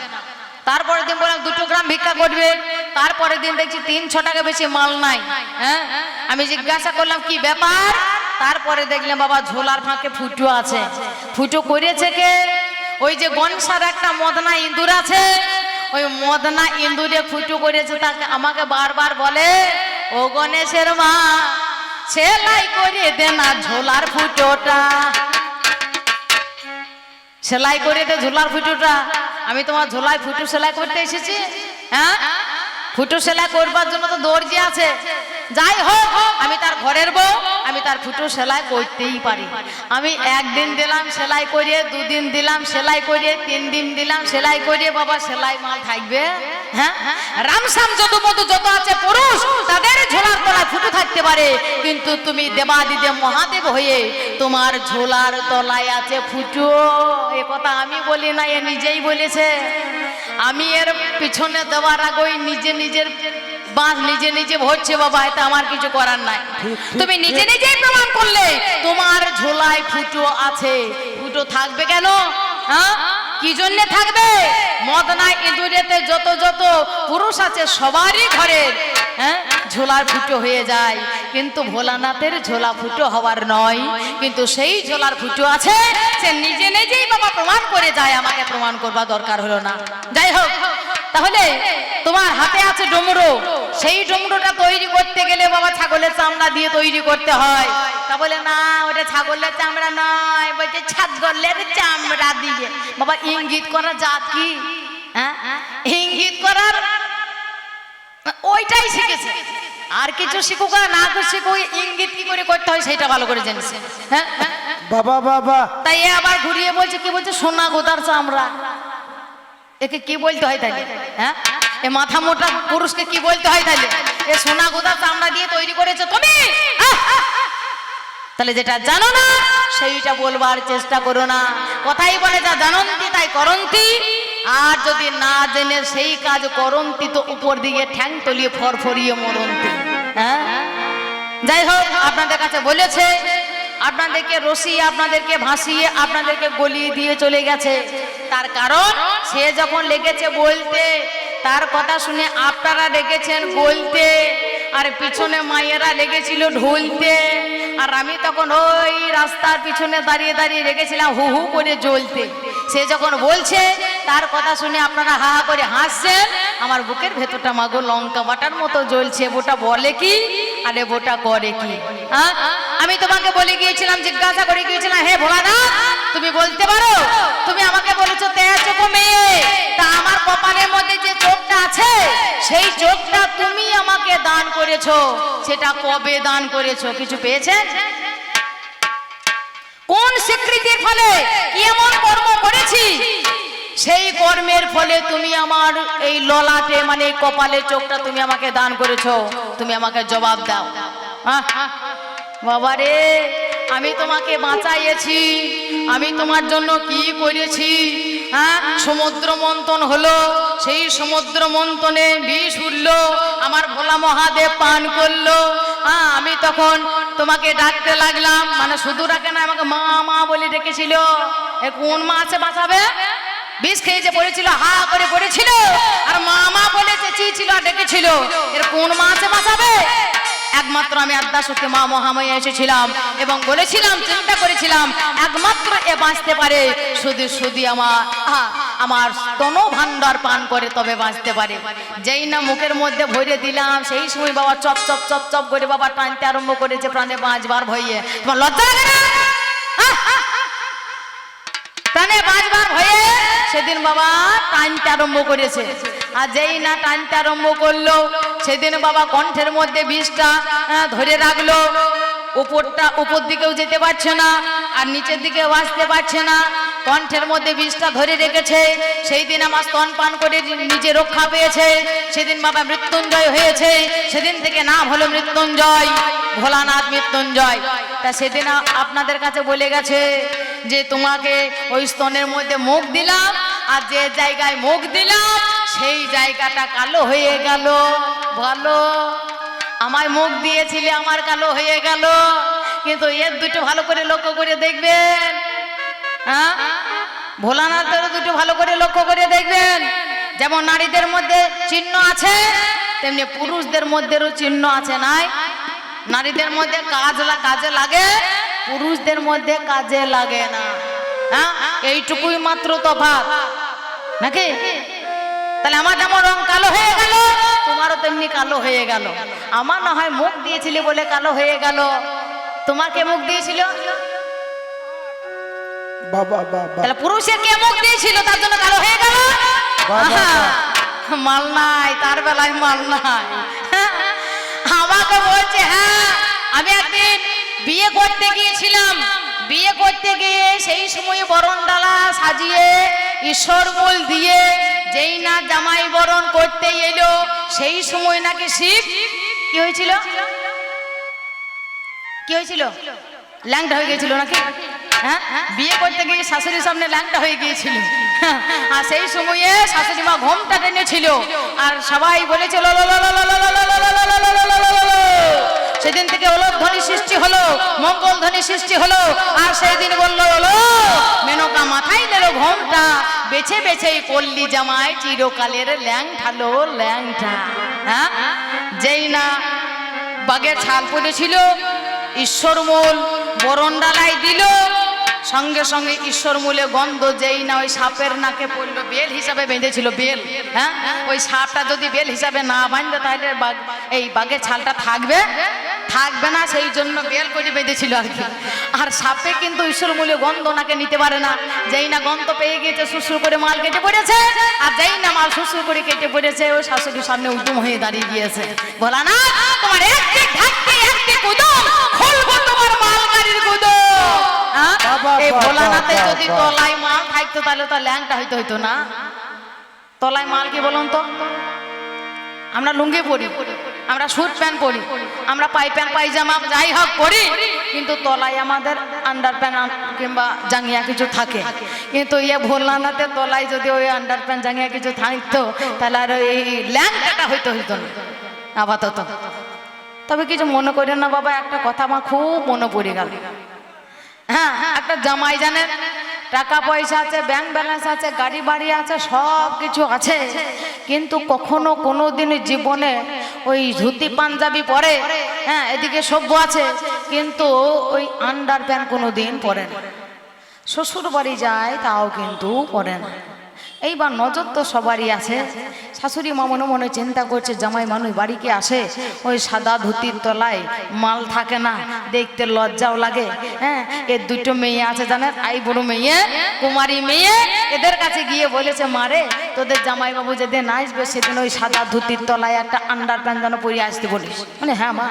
তারপরের দিন বললাম 2 গ্রাম ভিক্ষা করবে, তারপরের দিন দেখছি 300 টাকা বেশি মাল নাই। হ্যাঁ, আমি জিজ্ঞাসা করলাম কি ব্যাপার? তারপরে দেখলাম বাবা ঝোলার ফাঁকে ফুটো আছে। ফুটো করেছে কে? ওই যে গনসার একটা মদনা ইঁদুর আছে, ওই মদনা ইঁদুরে ফুটো করেছে। তাকে আমাকে বারবার বলে, ও গণেশের মা সেলাই করে দে না ঝোলার ফুটোটা, সেলাই করে দে ঝোলার ফুটোটা। আমি তোমার ঝোলায় ফুটো সেলাই করতে এসেছি? হ্যাঁ, ফুটো সেলাই করবার জন্য তো দর্জি আছে। যাই হোক আমি তার ঘরের বউ, আমি তার ফুটো সেলাই করতেই পারি। আমি 1 দিন দিলাম সেলাই করিয়ে, 2 দিন দিলাম সেলাই করিয়ে, 3 দিন দিলাম সেলাই করিয়ে। বাবা সেলাই মাল থাকবে? হ্যাঁ, রামসাম যদু মধু যত আছে পুরুষ তাদের ঝোলার তলায় ফুটো থাকতে পারে, কিন্তু তুমি দেবাদিদেব মহাদেব হয়ে তোমার ঝোলার তলায় আছে ফুটো। এ কথা আমি বলি না, এ নিজেই বলেছে। আমি এর পিছনে দেওয়ার আগেই নিজে নিজের বাঁশ নিজে নিজে ভরছে বাবা, এতে আমার কিছু করার নাই। তুমি নিজে নিজেই প্রমাণ করলে তোমার ঝোলায় ফুটো আছে। ফুটো থাকবে কেন? হ্যাঁ, কি জন্য থাকবে? মদনা ইঁদুরেতে যত যত পুরুষ আছে সবারই ঘরের হ্যাঁ ঝোলার ফুটো হয়ে যায়, কিন্তু ভোলানাথের ঝোলা ফুটো হওয়ার নয়, কিন্তু সেই ঝোলার ফুটো আছে, সে নিজে নিজেই বাবা প্রমাণ করে যায়, আমাকে প্রমাণ করবার দরকার হলো না। যাই হোক, তাহলে তোমার হাতে আছে ডমরু, সেই ডমরুটা তৈরি করতে গেলে বাবা ছাগলের চামড়া দিয়ে তৈরি করতে হয়। তা বলে না, ওটা ছাগলের চামড়া নয়, বলছে ছাগলের চামড়া দিয়ে। বাবা ইঙ্গিত করা জাত কি? হ্যাঁ, ইঙ্গিত করার ওইটাই শিখেছে, আর কিছু শিখুক আর না শিখুক, ইঙ্গিত কি করে করতে হয় সেটা ভালো করে জেনেছে। হ্যাঁ, বাবা বাবা, তাই এ আবার ঘুরিয়ে বলছে, কি বলছে? সোনা গোদার চামড়া। একে কি বলতে হয় তাহলে? হ্যাঁ, এ মাথা মোটা পুরুষকে কি বলতে হয় তাহলে? এ সোনা গোদার চামড়া দিয়ে তৈরি করেছে তুমি। তাহলে যেটা জানো না সেইটা বলবার চেষ্টা করো না। কথাই বলে, যা জানন্তি তাই করন্তি, আর যদি না জেনে সেই কাজ করন্তি তো উপর দিকে ঠ্যাং তলিয়ে ফরফরিয়ে মরন্তি। হ্যাঁ, যাই হোক, আপনাদের কাছে বলেছে, আপনাদেরকে রসিয়ে, আপনাদেরকে ভাসিয়ে, আপনাদেরকে গলিয়ে দিয়ে চলে গেছে। তার কারণ সে যখন লেগেছে বলতে, তার কথা শুনে আপনারা লেগেছেন বলতে, আর পিছনে মায়েরা লেগেছিল ঢুলতে, আর আমি তখন ওই রাস্তার পিছনে দাঁড়িয়ে দাঁড়িয়ে রেখেছিলাম হু হু করে জ্বলতে। সে যখন বলছে, তার কথা শুনে আপনারা হা হা করে হাসছেন, আমার বুকের ভেতরটা মাগো লঙ্কা বাটার মতো জ্বলছে। বোটা বলে কি আরে বোটা করে কি? হ্যাঁ, আমি তোমাকে বলে গিয়েছিলাম, জিজ্ঞাসা করে গিয়েছিলাম, হে ভোলানাথ তুমি বলতে পারো? তুমি আমাকে বলেছো তেয়া চোখ মেয়ে, তা আমার কপালের মধ্যে যে চোখটা আছে সেই চোখটা তুমি আমাকে দান করেছো, সেটা কবে দান করেছো? কিছু পেয়েছেন? কোন স্বীকৃতির ফলে কি এমন কর্ম করেছি সেই কর্মের ফলে তুমি আমার এই ললাটে মানে কপালের চোখটা তুমি আমাকে দান করেছো? তুমি আমাকে জবাব দাও। বাবারে, আমি তোমাকে বাঁচাইয়েছি, আমি তোমার জন্য কি করেছি? হ্যাঁ, সমুদ্র মন্থন হলো, সেই সমুদ্র মন্থনে বিষ উঠলো, আমার ভোলা মহাদেব পান করলো। হ্যাঁ, আমি তখন তোমাকে ডাকতে লাগলাম, মানে শুধু ডাকে না, আমাকে মা মা বলে ডেকেছিল। এ কোন মা আছে বাঁচাবে? বিষ খেয়ে যে পড়েছিল, হা করে পড়েছিল, আর মা মা বলে চেঁচিয়েছিল আর ডেকেছিল। এর কোন মা আছে বাঁচাবে? একমাত্র আমি আদ্যাশক্তি মা মহামায়া এসেছিলাম এবং বলেছিলাম, চিন্তা করেছিলাম, একমাত্র এ বাঁচতে পারে শুধু শুধু আমার স্তন ভান্ডার পান করে তবে বাঁচতে পারে। যেই না মুখের মধ্যে ভরে দিলাম, সেই সময় বাবা চপ চপ চপ চপ করে বাবা টানতে আরম্ভ করেছে, প্রাণে বাঁচবার ভয়ে। তোমার লজ্জা লাগে না? প্রাণে বাঁচবার ভয়ে সেদিন বাবা টানতে আরম্ভ করেছে, আর যেই না টানতে আরম্ভ করলো, সেদিন বাবা কণ্ঠের মধ্যে বিষটা ধরে রাখলো। উপর দিকেও যেতে পারছে না, আর নিচের দিকেও আসতে পারছে না, কণ্ঠের মধ্যে বিষটা ধরে রেখেছে। সেই দিন আমার স্তন পান করে নিজে রক্ষা পেয়েছে, সেদিন বাবা মৃত্যুঞ্জয় হয়েছে। সেদিন থেকে নাম হলো মৃত্যুঞ্জয়, ভোলানাথ মৃত্যুঞ্জয়। তা সেদিন আপনাদের কাছে বলে গেছে যে তোমাকে ওই স্তনের মধ্যে মুখ দিলাম, আর যে জায়গায় মুখ দিলাম সেই জায়গাটা কালো হয়ে গেল। ভালো, আমায় মুখ দিয়েছিলে, আমার কালো হয়ে গেল, কিন্তু এর দুটো ভালো করে লক্ষ্য করে দেখবেন। হ্যাঁ, ভোলানাথের দুটো ভালো করে লক্ষ্য করে দেখবেন। যেমন নারীদের মধ্যে চিহ্ন আছে, তেমনি পুরুষদের মধ্যেও চিহ্ন আছে। নাই, নারীদের মধ্যে কাজে লাগে, পুরুষদের মধ্যে কাজে লাগে না। হ্যাঁ, এইটুকুই মাত্র তফাৎ নাকি? তাহলে আমার যেমন রং কালো হয়ে গেল, তোমারও তেমনি কালো হয়ে গেল। আমার না হয় মুখ দিয়েছিলে বলে কালো হয়ে গেল, তোমাকে মুখ দিয়েছিল বাবা বাবা, তাহলে পুরুষের কে মুখ দিয়েছিল তার জন্য কালো হয়ে গেল? মাল নাই, তার বেলায় মাল নাই। আমাকে বলছে, হ্যাঁ আমি একদিন বিয়ে করতে গিয়েছিলাম, বিয়ে করতে গিয়ে সেই সময় বরণডালা সাজিয়ে ঈশ্বর বল দিয়ে যেই না জামাই বরণ করতে এলো, সেই সময় নাকি শিব কি হয়েছিল? কি হয়েছিল? ল্যাংটা হয়ে গিয়েছিল নাকি? হ্যাঁ, বিয়ে করতে গিয়ে শাশুড়ির সামনে ল্যাংটা হয়ে গিয়েছিল, আর সেই সময়ে শাশুড়ি মা ঘোমটা টেনেছিল, আর সবাই বলেছিল সেদিন থেকে ওলক ধ্বনি সৃষ্টি হলো, মঙ্গল ধ্বনি সৃষ্টি হলো। আর সেই দিন বললো মেনকা মাথায় নিল ঘোমটা, বেছে বেছেই পল্লী জামাই চিরকালের ল্যাংঠালো ল্যাংটা। হ্যাঁ, যেই না বাঘের ছাল পড়েছিল, ঈশ্বরমূল বরণডালাই দিল, সঙ্গে সঙ্গে ঈশ্বরমূলে গন্ধ যেই না ওই সাপের নাকে পড়লো। বেল হিসাবে বেঁধেছিল, বেল, হ্যাঁ, ওই সাপটা যদি বেল হিসাবে না বাঁধবে তাহলে এই বাঘের ছালটা থাকবে না, সেই জন্য বেল করে বেঁধেছিল আর কি। আর সাপে কিন্তু ঈশ্বরমূলে গন্ধ নাকে নিতে পারে না। যেই না গন্ধ পেয়ে গিয়েছে, শ্বশুর করে মাল কেটে পড়েছে, আর যেই না মাল শ্বশুর করে কেটে পড়েছে, ওই শাশুড়ির সামনে উদ্যম হয়ে দাঁড়িয়ে গিয়েছে, বলা না তোমার একটি ঢাকতে একটি কুদম খুলবো তোমার মাল গাড়ির কুদম। এই ভোলানাথে যদি তলায় মাল থাকতো তাহলে তো ল্যাংটা হইতো না। তলায় মাল কি বলুন তো? আমরা লুঙ্গি পরি, আমরা স্যুট প্যান্ট পরি, আমরা পায়জামা পায়জামা যাই হোক পরি, কিন্তু তলায় আমাদের আন্ডার প্যান্ট কিংবা জাঙ্গিয়া কিছু থাকে। কিন্তু ভোলানাথের তলায় যদি ওই আন্ডার প্যান্ট জাঙ্গিয়া কিছু থাকতো তাহলে আর এই ল্যাংটাটা হইতো না আপাতত। তবে কিছু মনে করেন না বাবা, একটা কথা আমার খুব মনে পড়ে গেল। হ্যাঁ, একটা জামাই জানেন টাকা পয়সা আছে, ব্যাংক ব্যালেন্স আছে, গাড়ি বাড়ি আছে, সব কিছু আছে, কিন্তু কখনো কোনো দিন জীবনে ওই ধুতি পাঞ্জাবি পরে, হ্যাঁ, এদিকে সভ্য আছে, কিন্তু ওই আন্ডার প্যান্ট কোনো দিন পরে না। শ্বশুর বাড়ি যায় তাও কিন্তু পরে না। এইবার নজর তো সবারই আছে। শাশুড়ি মা মনে মনে চিন্তা করছে, জামাই মানুষ বাড়িকে আসে, ওই সাদা ধুতির তলায় মাল থাকে না, দেখতে লজ্জাও লাগে। হ্যাঁ, এর দুটো মেয়ে আছে জানেন, আই বড় মেয়ে, কুমারী মেয়ে, এদের কাছে গিয়ে বলেছে, মারে তোদের জামাইবাবু যেদিন আসবে সেদিন ওই সাদা ধুতির তলায় একটা আন্ডার প্যান্ট যেন পরে আসতে বলিস। মানে হ্যাঁ মা,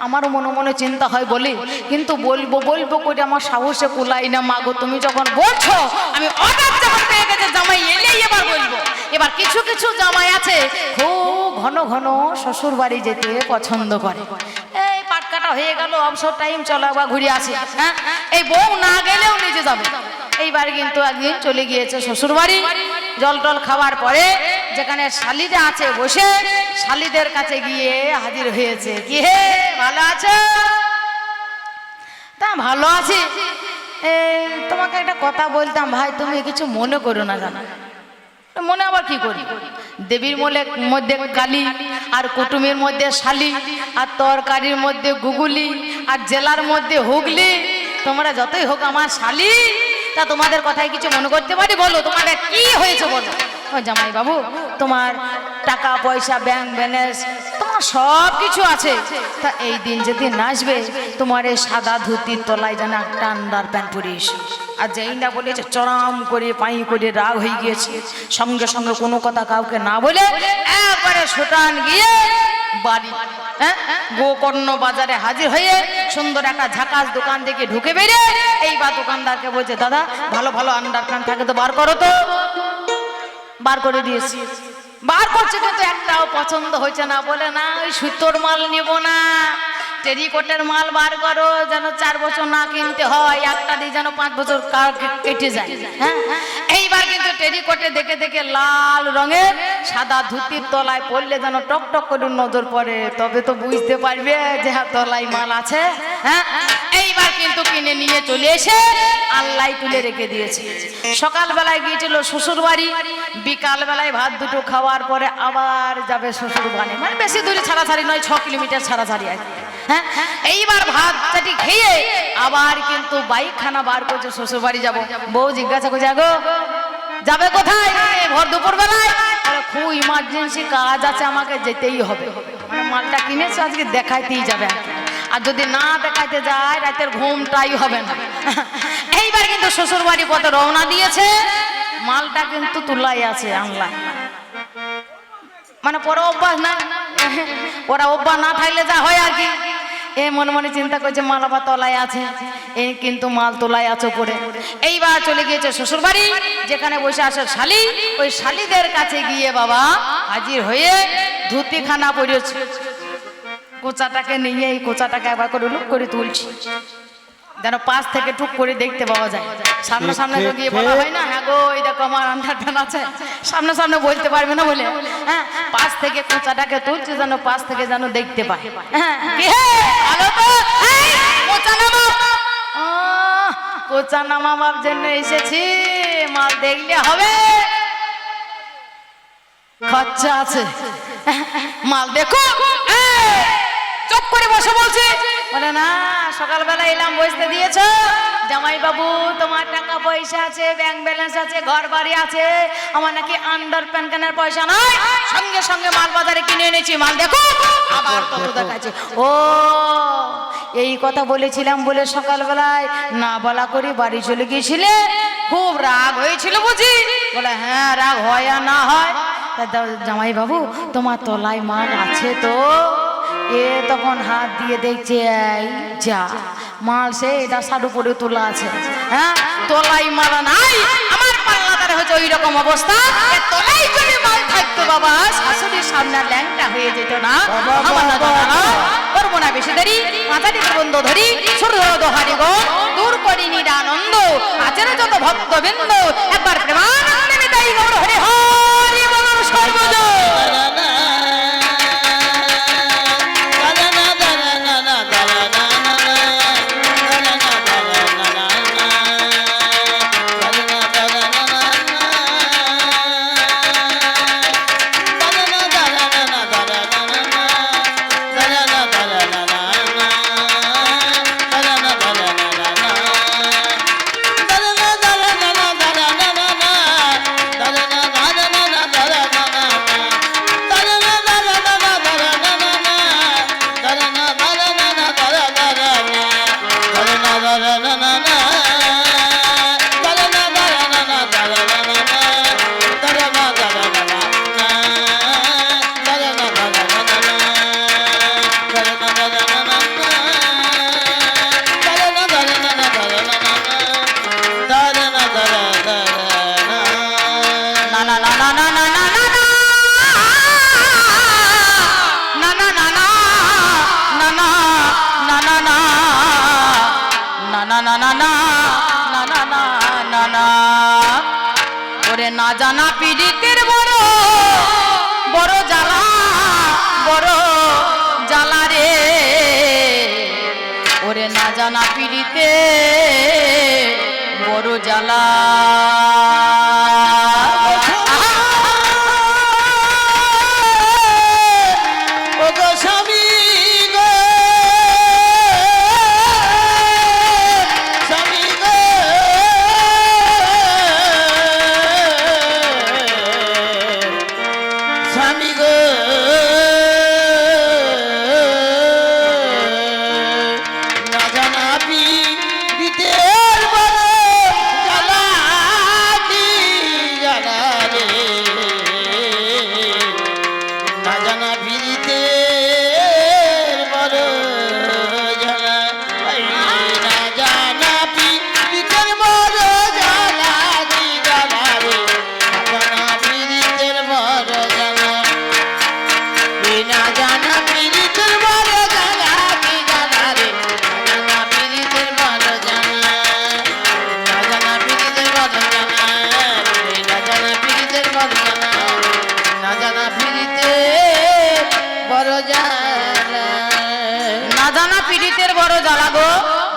আমারও মনে মনে চিন্তা হয় বলি, কিন্তু বলবো করে আমার সাহসে কুলাই না। মা গো, তুমি যখন বলছো, আমি অর্ডার যখন পেয়ে গেছে জামাই এলেই এবার বলবো। এবার কিছু কিছু জামাই আছে খুব ঘন ঘন শ্বশুর বাড়ি যেতে পছন্দ করে। এই পাট কাটা হয়ে গেল, অবসর টাইম, চলো আবার ঘুরে আসি। হ্যাঁ, এই বউ না গেলেও নিজে যাবে। এইবার কিন্তু একদিন চলে গিয়েছে শ্বশুর বাড়ি, জল টল খাওয়ার পরে যেখানে শালিদা আছে বসে, শালিদের কাছে গিয়ে হাজির হয়েছে। কি হে, ভালো আছো? তা ভালো আছি। তোমাকে একটা কথা বলতাম ভাই, তুমি কিছু মনে করো না। জানা মনে আবার কি করি? দেবীর মধ্যে কালী, আর কুটুমের মধ্যে শালি, আর তরকারির মধ্যে গুগুলি, আর জেলার মধ্যে হুগলি। তোমরা যতই হোক আমার শালি, তা তোমাদের কথায় কিছু মনে করতে পারি? বলো তোমাদের কি হয়েছে বলো। ও জামাই বাবু, তোমার টাকা পয়সা, ব্যাংক ব্যালেন্স, তোমার সব কিছু আছে, তা এই দিন যেদিন আসবে তোমার এই সাদা ধুতির তলায় যেন একটা আন্ডার প্যান্ট পরিস। আর যেই না বলেছে চরম করে পাই করে রাগ হয়ে গিয়েছে, সঙ্গে সঙ্গে কোনো কথা কাউকে না বলে একবারে সুটান গিয়ে বাড়ি, হ্যাঁ, গোকর্ণ বাজারে হাজির হয়ে সুন্দর একটা ঝাকাস দোকান থেকে ঢুকে বেরিয়ে এইবার দোকানদারকে বলছে, দাদা ভালো ভালো আন্ডার প্যান্ট থাকে তো বার করো তো। বার করে দিয়েছি, বার করছে, কিন্তু একটাও পছন্দ হয়েছে না। বলে না, ওই সুতোর মাল নেব না, টেরিকটের মাল বার করো, যেন 4 বছর না কিনতে হয়, একটা দিয়ে যেন 5 বছর কেটে যায়। হ্যাঁ, এইবার কিন্তু টেরিকটে দেখে দেখে লাল রঙের সাদা ধুতির তলায় পড়লে যেন টক টক করে নজর পড়ে, তবে তো বুঝতে পারবে যে তলায় মাল আছে। হ্যাঁ, এইবার কিন্তু কিনে নিয়ে চলে এসে আল্লাহ তুলে রেখে দিয়েছে। সকালবেলায় গিয়েছিল শ্বশুর বাড়ি, বিকাল বেলায় ভাত দুটো খাওয়ার পরে আবার যাবে শ্বশুর বাড়ি, মানে বেশি দূরে ছাড়াছাড়ি নয়, 6 কিলোমিটার ছাড়াছাড়ি আছে। হ্যাঁ, এইবার ভাত চাটি খেয়ে আবার কিন্তু বাইকখানা বার করছে, শ্বশুর বাড়ি যাবো। বউ জিজ্ঞাসা করছে, গো যাবে কোথায় ভর দুপুর বেলায়? খুব ইমার্জেন্সি কাজ আছে, আমাকে যেতেই হবে। মানে মালটা কিনেছে আজকে দেখাইতেই যাবে, আর যদি না দেখাইতে যায় রাতের ঘুমটাই হবে না। এইবার কিন্তু শ্বশুর বাড়ি পথে রওনা দিয়েছে, মালটা কিন্তু তুলাই আছে আনলা, মানে পরে অভ্যাস না, ওরা অভ্যাস না থাকলে যা হয় আর কি। এ মনে মনে চিন্তা করছে মাল আবার তলায় আছে, এই কিন্তু মাল তোলায় আছে উপরে। এইবার চলে গিয়েছে শ্বশুর বাড়ি, যেখানে বসে আসে শালি, ওই শালিদের কাছে গিয়ে বাবা হাজির হয়ে ধুতিখানা পরেছে। কোচাটাকে নিয়ে এই কোচাটাকে একবার করে লুক করে তুলছি, যেন পাশ থেকে টুক করে দেখতে পাওয়া যায়। সামনে সামনে তো গিয়ে বলা হয় না, হ্যাঁ গো এই দেখো আমার আন্ডার প্যান্ট আছে, সামনে সামনে বলতে পারবে না বলে, হ্যাঁ, পাশ থেকে কোচাটাকে তুলছে যেন পাশ থেকে যেন দেখতে পায়। হ্যাঁ, কোচা নামাবার জন্য এসেছি, মাল দেখলে হবে, খরচা আছে, মাল দেখো। বলে না, সকালবেলা এলাম বসতে দিয়েছো জামাই বাবু, তোমার টাকা পয়সা আছে, ব্যাংক ব্যালেন্স আছে, ঘর বাড়ি আছে, আমার নাকি আন্ডার প্যান কেনার পয়সা নাই, সঙ্গে সঙ্গে মাল বাজারে কিনে এনেছি, মাল দেখো আবার কত দেখাচ্ছে। ও এই কথা বলেছিলাম বলে সকালবেলায় না বলা করে বাড়ি চলে গিয়েছিলে, খুব রাগ হয়েছিল বুঝি? বলে হ্যাঁ, রাগ হয় আর না হয়। জামাই বাবু তোমার তলায় মাল আছে তো? এ তখন হাত দিয়ে দেখছে, এই যা মাল সে এটা সাডু পরে তোলা আছে, হ্যাঁ তলাই মাল নাই, আমার পাল্লাদারে হচ্ছে ওই রকম অবস্থা, তলাই যদি মাল থাকতো বাবা শাশুড়ির সামনে ল্যাংটা হয়ে যেত না। আমার না জানা না, করবো না বেশি দেরি, মাথাটি বন্ধ ধরি ছোট দোহারি গো, দূর করিনি আনন্দ, আছেন যত ভক্তবৃন্দ, একবার প্রেমানন্দে নিতাই গৌর হরি হরি বল সর্বজয়। না জানা পীড়িতের বড় বড় জ্বালা, বড় জ্বালা রে, ওরে না জানা পীড়িতে বড় জ্বালা।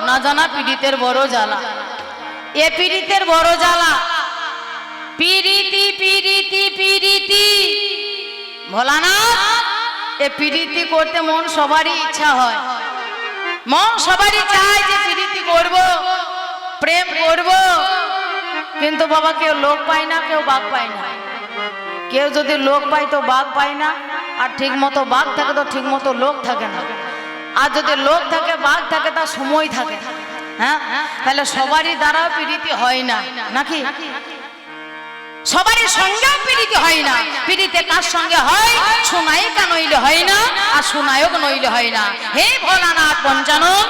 না জানা পীড়িতের বড় জ্বালা, এ পীড়িতের বড় জ্বালা। পীড়িতি পীড়িতি পীড়িতি ভোলানাথ, এ পীড়িতি করতে মন সবারই ইচ্ছা হয়, মন সবারই চায় যে পীড়িতি করব, প্রেম করব, কিন্তু বাবা কেউ লোক পায় না, কেউ বাঘ পায় না। কেউ যদি লোক পায় তো বাঘ পায় না, আর ঠিক মতো বাঘ থাকে তো ঠিক মতো লোক থাকে না, আর যদি লোক থাকে বাঘ থাকে তার সময় থাকে। হ্যাঁ, তাহলে সবারই দ্বারা পীড়িতি হয় না নাকি? সবারই সঙ্গেও পীড়িতি হয় না। পীড়িতে কার সঙ্গে হয়? সুনায়িকা নইলে হয় না, আর সুনায়ক নইলে হয় না। হে ভোলানাথ পঞ্চানন,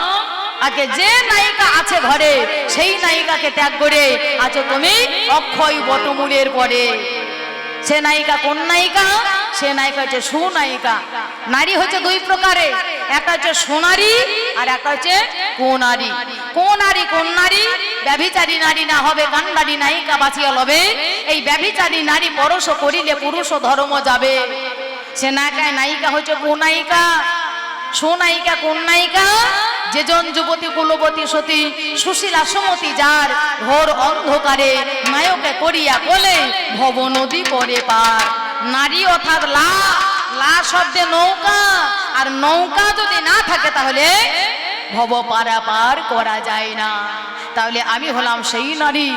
আগে যে নায়িকা আছে ঘরে সেই নায়িকাকে ত্যাগ করে আছো তুমি অক্ষয় বটমূলের পরে। সে নায়িকা কোন নায়িকা? সে নায়িকা হচ্ছে সুনায়িকা। নারী হচ্ছে দুই প্রকারে, একটা হচ্ছে সোনারী আর একটা হচ্ছে কোনারী। কোনারী কোন নারী? ব্যভিচারী নারী না হবে গান্ধারী নায়িকা বাঁচিয়া লবে। এই ব্যভিচারী নারী পরশ করিলে পুরুষ ধর্ম যাবে। সে নায়িকা হচ্ছে কোনায়িকা। সোনায়িকা কোন নায়িকা? যেজন যুবতী কুলবতী সতী সুশীলা সুমতি, যার ঘোর অন্ধকারে নায়কে করিয়া কোলে ভব নদী করে পার। নারী অর্থাৎ লা, লা শব্দে নৌকা, আর নৌকা যদি না থাকে তাহলে ভব পারাপার করা যায় না। তাহলে আমি হলাম সেই নারী।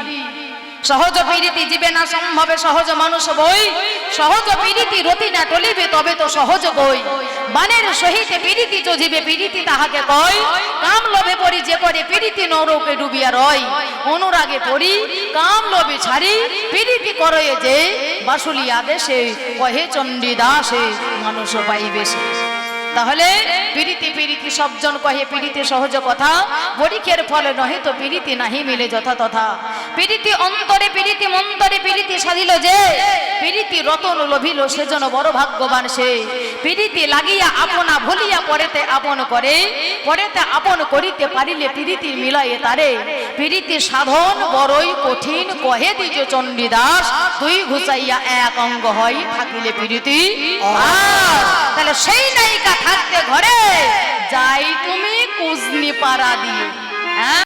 সহজ পীড়িতি জীবে না সম্ভবে সহজ মানুষ বই, সহজ পীড়িতি রতি না টলিবে তবে তো সহজ বই। বানের সহিত পীড়িতি চজিবে পীড়িতি তাহাকে কয়, কাম লোভে পড়ি যে করে পীড়িতি নরকে ডুবিয়া রয়। অনুরাগে পড়ি কাম লোভে ছাড়ি পীড়িতি করয়ে যে, বাসুলিয়া দেশে কহে চণ্ডী দাসে মানুষ পাইবে সে। তাহলে পীড়িতি পীড়িতি সবজন কহে পীড়িতি সহজ কথা, পরীক্ষের ফলে নহে তো পীড়িতি নাহি মিলে যথা তথা। পীড়িতি অন্তরে পীড়িতি মন্তরে পীড়িতি সাধিল যে, পীড়িতি রতন লোভিল সেজন বড় ভাগ্যবান সে। পীড়িতি লাগিয়া আপনা ভুলিয়া পরেতে আপন করে, পরেতে আপন করিতে পারিলে পীড়িতি মিলাইয়ে তারে। পীড়িতি সাধন বড়ই কঠিন কহে দিজ চণ্ডীদাস, দুই ঘুষাইয়া এক অঙ্গ হয় থাকিলে পীড়িতি আর। তাহলে সেই নায়িকা থাকতে ঘরে যাই তুমি কুজনি পাড়া দিয়ে, হ্যাঁ।